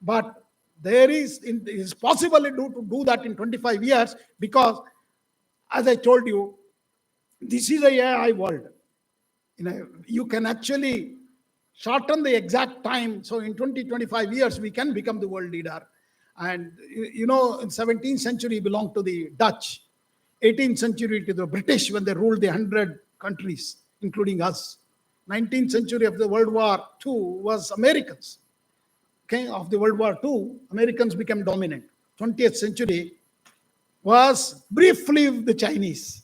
but it is possible to do that in 25 years, because, as I told you, this is a AI world. You can actually shorten the exact time. So in 25 years, we can become the world leader. And in 17th century belonged to the Dutch, 18th century to the British when they ruled the 100 countries, including us. 19th century of the World War II was Americans. Okay, of the World War II, Americans became dominant. 20th century was briefly the Chinese.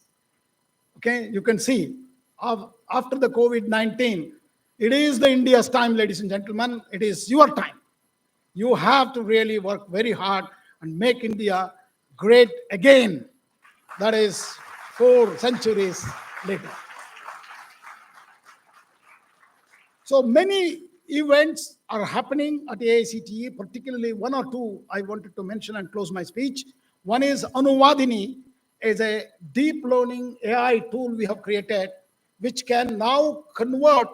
Okay, you can see after the COVID-19, it is the India's time, ladies and gentlemen. It is your time. You have to really work very hard and make India great again. That is 4 centuries later. So many events are happening at AICTE, particularly 1 or 2 I wanted to mention and close my speech. One is Anuvadini, is a deep learning AI tool we have created, which can now convert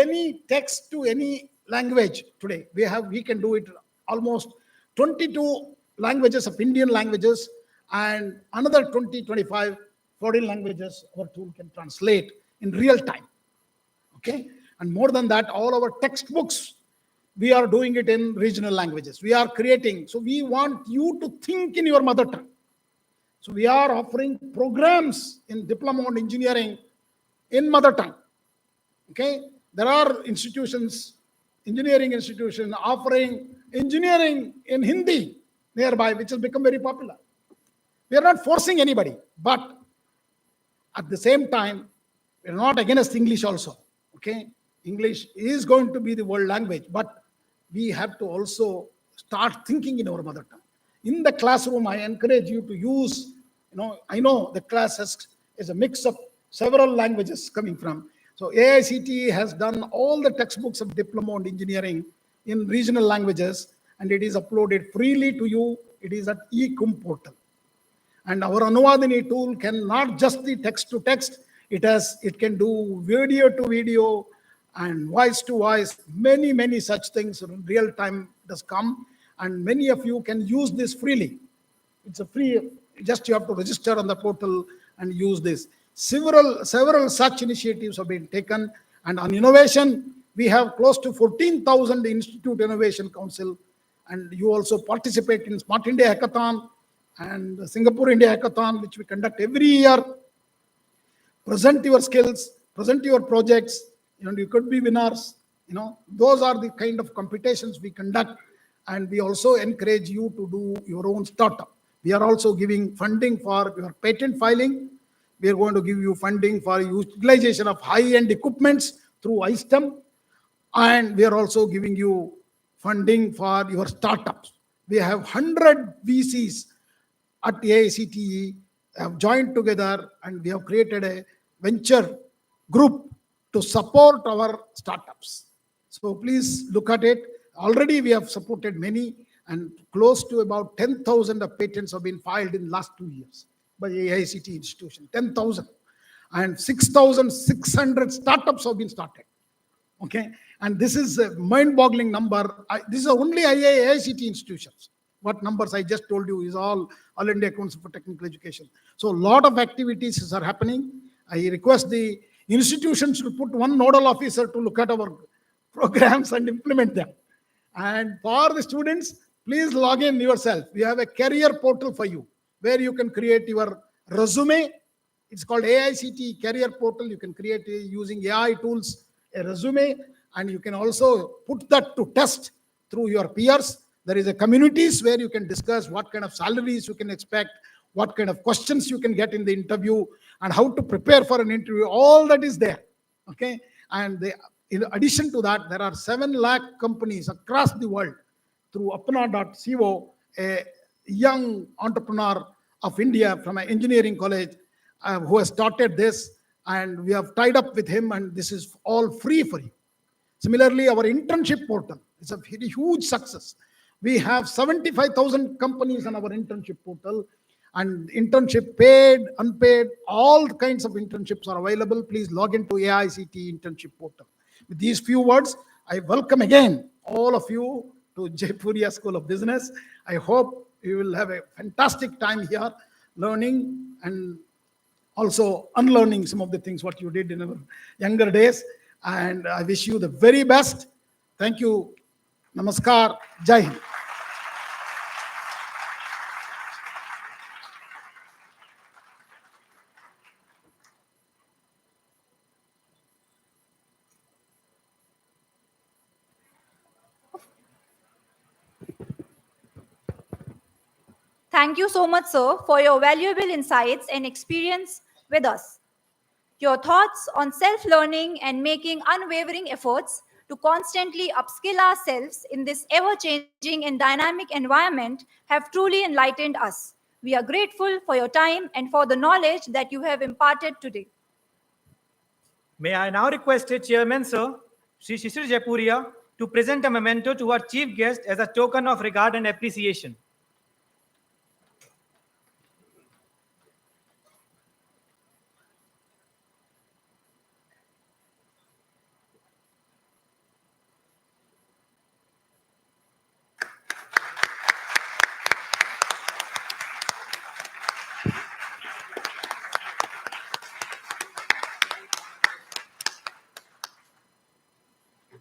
any text to any language today. We can do it almost 22 languages of Indian languages, and another 20, 25 foreign languages our tool can translate in real time. Okay, and more than that, all our textbooks, we are doing it in regional languages. We are creating, so we want you to think in your mother tongue. So we are offering programs in diploma on engineering in mother tongue. Okay, there are institutions, engineering institution offering engineering in Hindi nearby, which has become very popular. We are not forcing anybody, but at the same time, we are not against English also. Okay, English is going to be the world language, but we have to also start thinking in our mother tongue. In the classroom, I encourage you to use, I know the class is a mix of several languages coming from. So AICTE has done all the textbooks of diploma on engineering in regional languages, and it is uploaded freely to you. It is at eCum portal. And our Anuvadini tool can not just the text to text, it can do video to video and voice to voice, many such things in real time does come, and many of you can use this freely. It's a free, just you have to register on the portal and use this. Several such initiatives have been taken, and on innovation, we have close to 14,000 Institute Innovation Council, and you also participate in Smart India Hackathon and the Singapore India Hackathon, which we conduct every year. Present your skills, present your projects, you could be winners. Those are the kind of competitions we conduct, and we also encourage you to do your own startup. We are also giving funding for your patent filing. We are going to give you funding for utilization of high-end equipments through iSTEM, and we are also giving you funding for your startups. We have 100 VCs at AICTE have joined together, and we have created a venture group to support our startups. So please look at it. Already we have supported many, and close to about 10,000 of patents have been filed in the last 2 years by AICTE institution, 10,000. And 6,600 startups have been started. Okay, and this is a mind-boggling number. This is only AICTE institutions. What numbers I just told you is all India Council for Technical Education. So a lot of activities are happening. I request the institutions to put one nodal officer to look at our programs and implement them. And for the students, please log in yourself. We have a career portal for you where you can create your resume. It's called AICTE Career Portal. You can create using AI tools a resume, and you can also put that to test through your peers. There is a communities where you can discuss what kind of salaries you can expect, what kind of questions you can get in the interview, and how to prepare for an interview. All that is there. Okay, and in addition to that, there are 7 lakh companies across the world through apna.co, a young entrepreneur of India from an engineering college who has started this, and we have tied up with him, and this is all free for you. Similarly, our internship portal is a very huge success. We have 75,000 companies on our internship portal, and internship paid, unpaid, all kinds of internships are available. Please log into AICTE internship portal. With these few words, I welcome again all of you to Jaipuria School of Business. I hope you will have a fantastic time here, learning and also unlearning some of the things what you did in our younger days. And I wish you the very best. Thank you. Namaskar. Jai Hind. Thank you so much, sir, for your valuable insights and experience with us. Your thoughts on self-learning and making unwavering efforts to constantly upskill ourselves in this ever-changing and dynamic environment have truly enlightened us. We are grateful for your time and for the knowledge that you have imparted today. May I now request the Chairman, Sir, Sri Shishir Jaipuria, to present a memento to our chief guest as a token of regard and appreciation.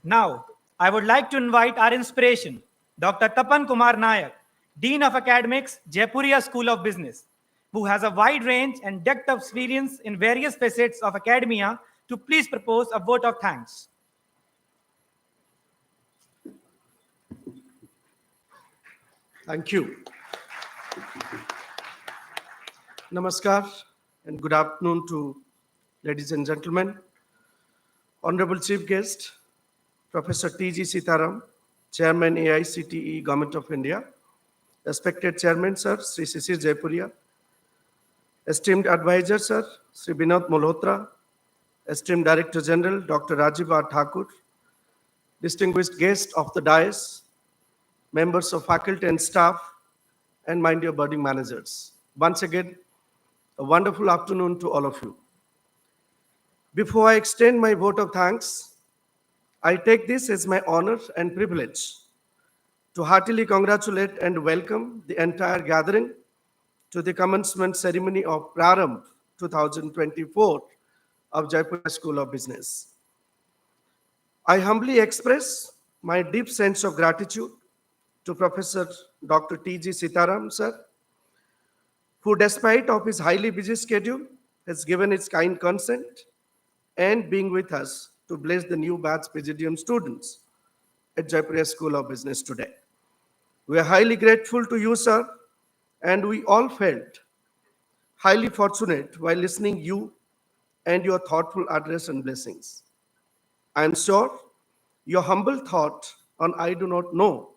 Now, I would like to invite our inspiration, Dr. Tapan Kumar Nayak, Dean of Academics, Jaipuria School of Business, who has a wide range and depth of experience in various facets of academia, to please propose a vote of thanks. Thank you. Namaskar and good afternoon to ladies and gentlemen. Honorable Chief Guest, Professor T.G. Sitharam, Chairman AICTE Government of India, respected Chairman Sir, Sri Shishir Jaipuria, esteemed Advisor Sir, Sri Vinod Malhotra, esteemed Director General Dr. Rajiv R. Thakur, distinguished guests of the dais, members of faculty and staff, and my dear budding managers. Once again, a wonderful afternoon to all of you. Before I extend my vote of thanks, I take this as my honor and privilege to heartily congratulate and welcome the entire gathering to the commencement ceremony of Prarambh 2024 of Jaipuria School of Business. I humbly express my deep sense of gratitude to Professor Dr. T.G. Sitharam, sir, who despite of his highly busy schedule has given his kind consent and being with us to bless the new batch PGDM students at Jaipuria School of Business today. We are highly grateful to you, sir, and we all felt highly fortunate while listening you and your thoughtful address and blessings. I am sure your humble thought on I do not know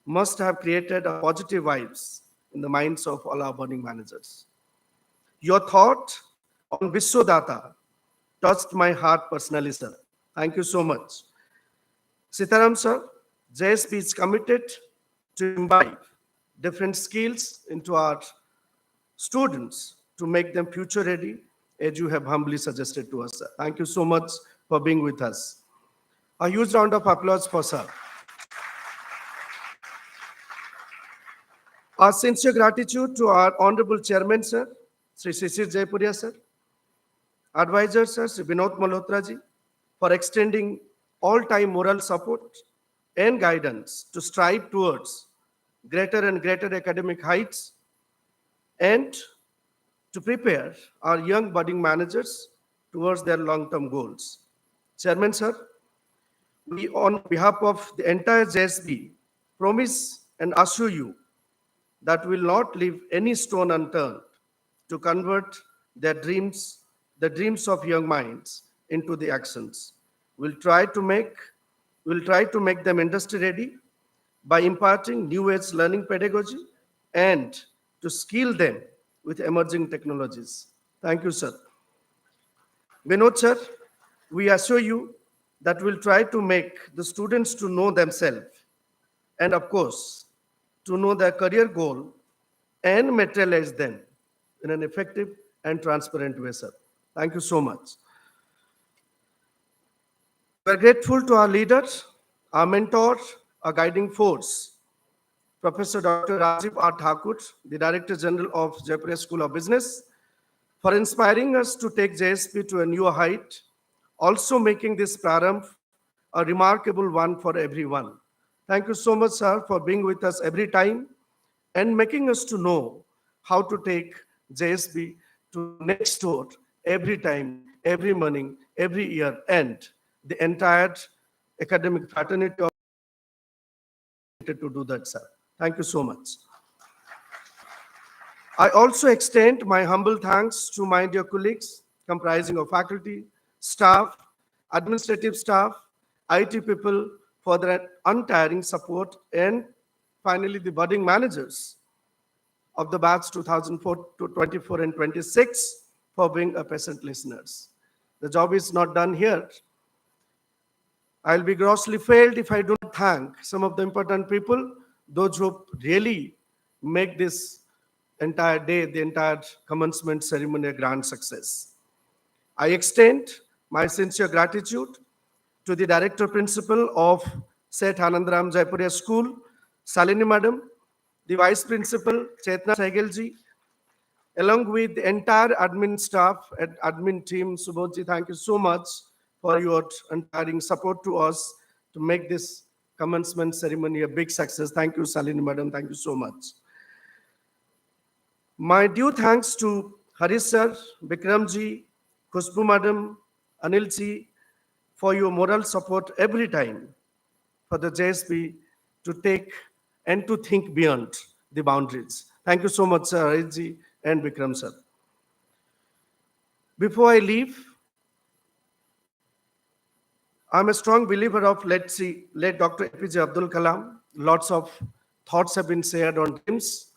must have created a positive vibes in the minds of all our budding managers. Your thought on Viswadata touched my heart personally, sir. Thank you so much. Sitharam, sir, JSP is committed to imbibe different skills into our students to make them future ready, as you have humbly suggested to us, sir. Thank you so much for being with us. A huge round of applause for sir. Our sincere gratitude to our Honorable Chairman, sir, Sri Shishir Jaipuria, sir, Advisor, sir, Sri Vinod Malhotra ji, for extending all-time moral support and guidance to strive towards greater and greater academic heights and to prepare our young budding managers towards their long-term goals. Chairman, sir, we on behalf of the entire JSB promise and assure you that will not leave any stone unturned to convert their dreams, the dreams of young minds, into the actions. We'll try to make them industry ready by imparting new age learning pedagogy and to skill them with emerging technologies. Thank you, sir. Vinod, sir, we assure you that we'll try to make the students to know themselves and, of course, to know their career goal and materialize them in an effective and transparent way, sir. Thank you so much. We are grateful to our leaders, our mentor, our guiding force, Professor Dr. Rajiv R. Thakur, the Director General of Jaipuria School of Business, for inspiring us to take JSP to a newer height, also making this Prarambh a remarkable one for everyone. Thank you so much, sir, for being with us every time and making us to know how to take JSB to next door every time, every morning, every year, and the entire academic fraternity of to do that, sir. Thank you so much. I also extend my humble thanks to my dear colleagues comprising of faculty, staff, administrative staff, IT people for their untiring support, and finally the budding managers of the batch 2004 to 24 and 26 for being a patient listeners. The job is not done here. I'll be grossly failed if I do not thank some of the important people, those who really make this entire day, the entire commencement ceremony a grand success. I extend my sincere gratitude to the Director Principal of Seth Anandram Jaipuria School, Salini Madam, the Vice Principal, Chetna Saigalji, along with the entire admin staff and admin team. Subodhji, thank you so much for your untiring support to us to make this commencement ceremony a big success. Thank you, Salini Madam. Thank you so much. My due thanks to Harish Sir, Bikramji, Khushbu Madam, Anilji for your moral support every time for the JSP to take and to think beyond the boundaries. Thank you so much, Sir Harishji and Bikram Sir. Before I leave, I'm a strong believer of let Dr. APJ Abdul Kalam. Lots of thoughts have been shared on dreams.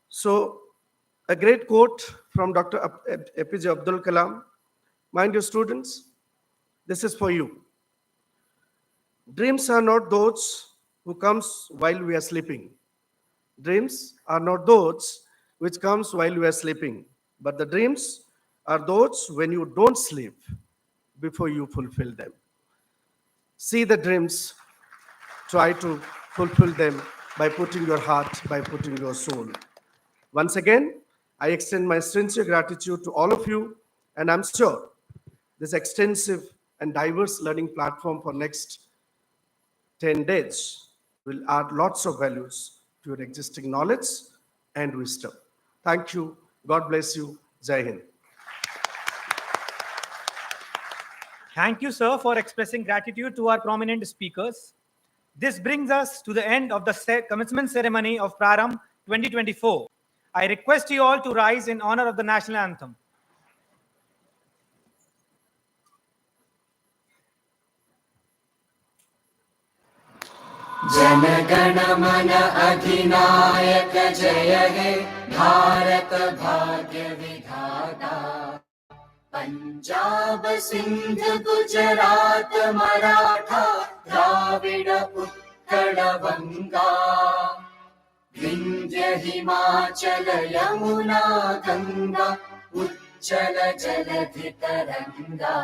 So a great quote from Dr. APJ Abdul Kalam. Mind you, students, this is for you. Dreams are not those who comes while we are sleeping. Dreams are not those which comes while we are sleeping, but the dreams are those when you don't sleep before you fulfill them. See the dreams, try to fulfill them by putting your heart, by putting your soul. Once again, I extend my sincere gratitude to all of you, and I'm sure this extensive and diverse learning platform for next 10 days will add lots of values to your existing knowledge and wisdom. Thank you. God bless you. Jai Hind. Thank you, sir, for expressing gratitude to our prominent speakers. This brings us to the end of the commencement ceremony of Prarambh 2024. I request you all to rise in honor of the national anthem. जनगण मन अधिनायक जय हे भारत भाग्य विधाता पंजाब सिंध गुजरात मराठा द्राविड उत्कल बंगा विंध्य हिमाचल यमुना गंगा उच्चल जलधि तरंगा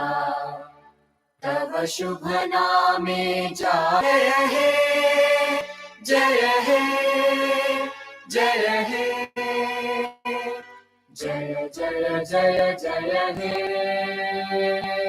तव शुभ नामे जय हे जय हे जय हे जय जय जय जय हे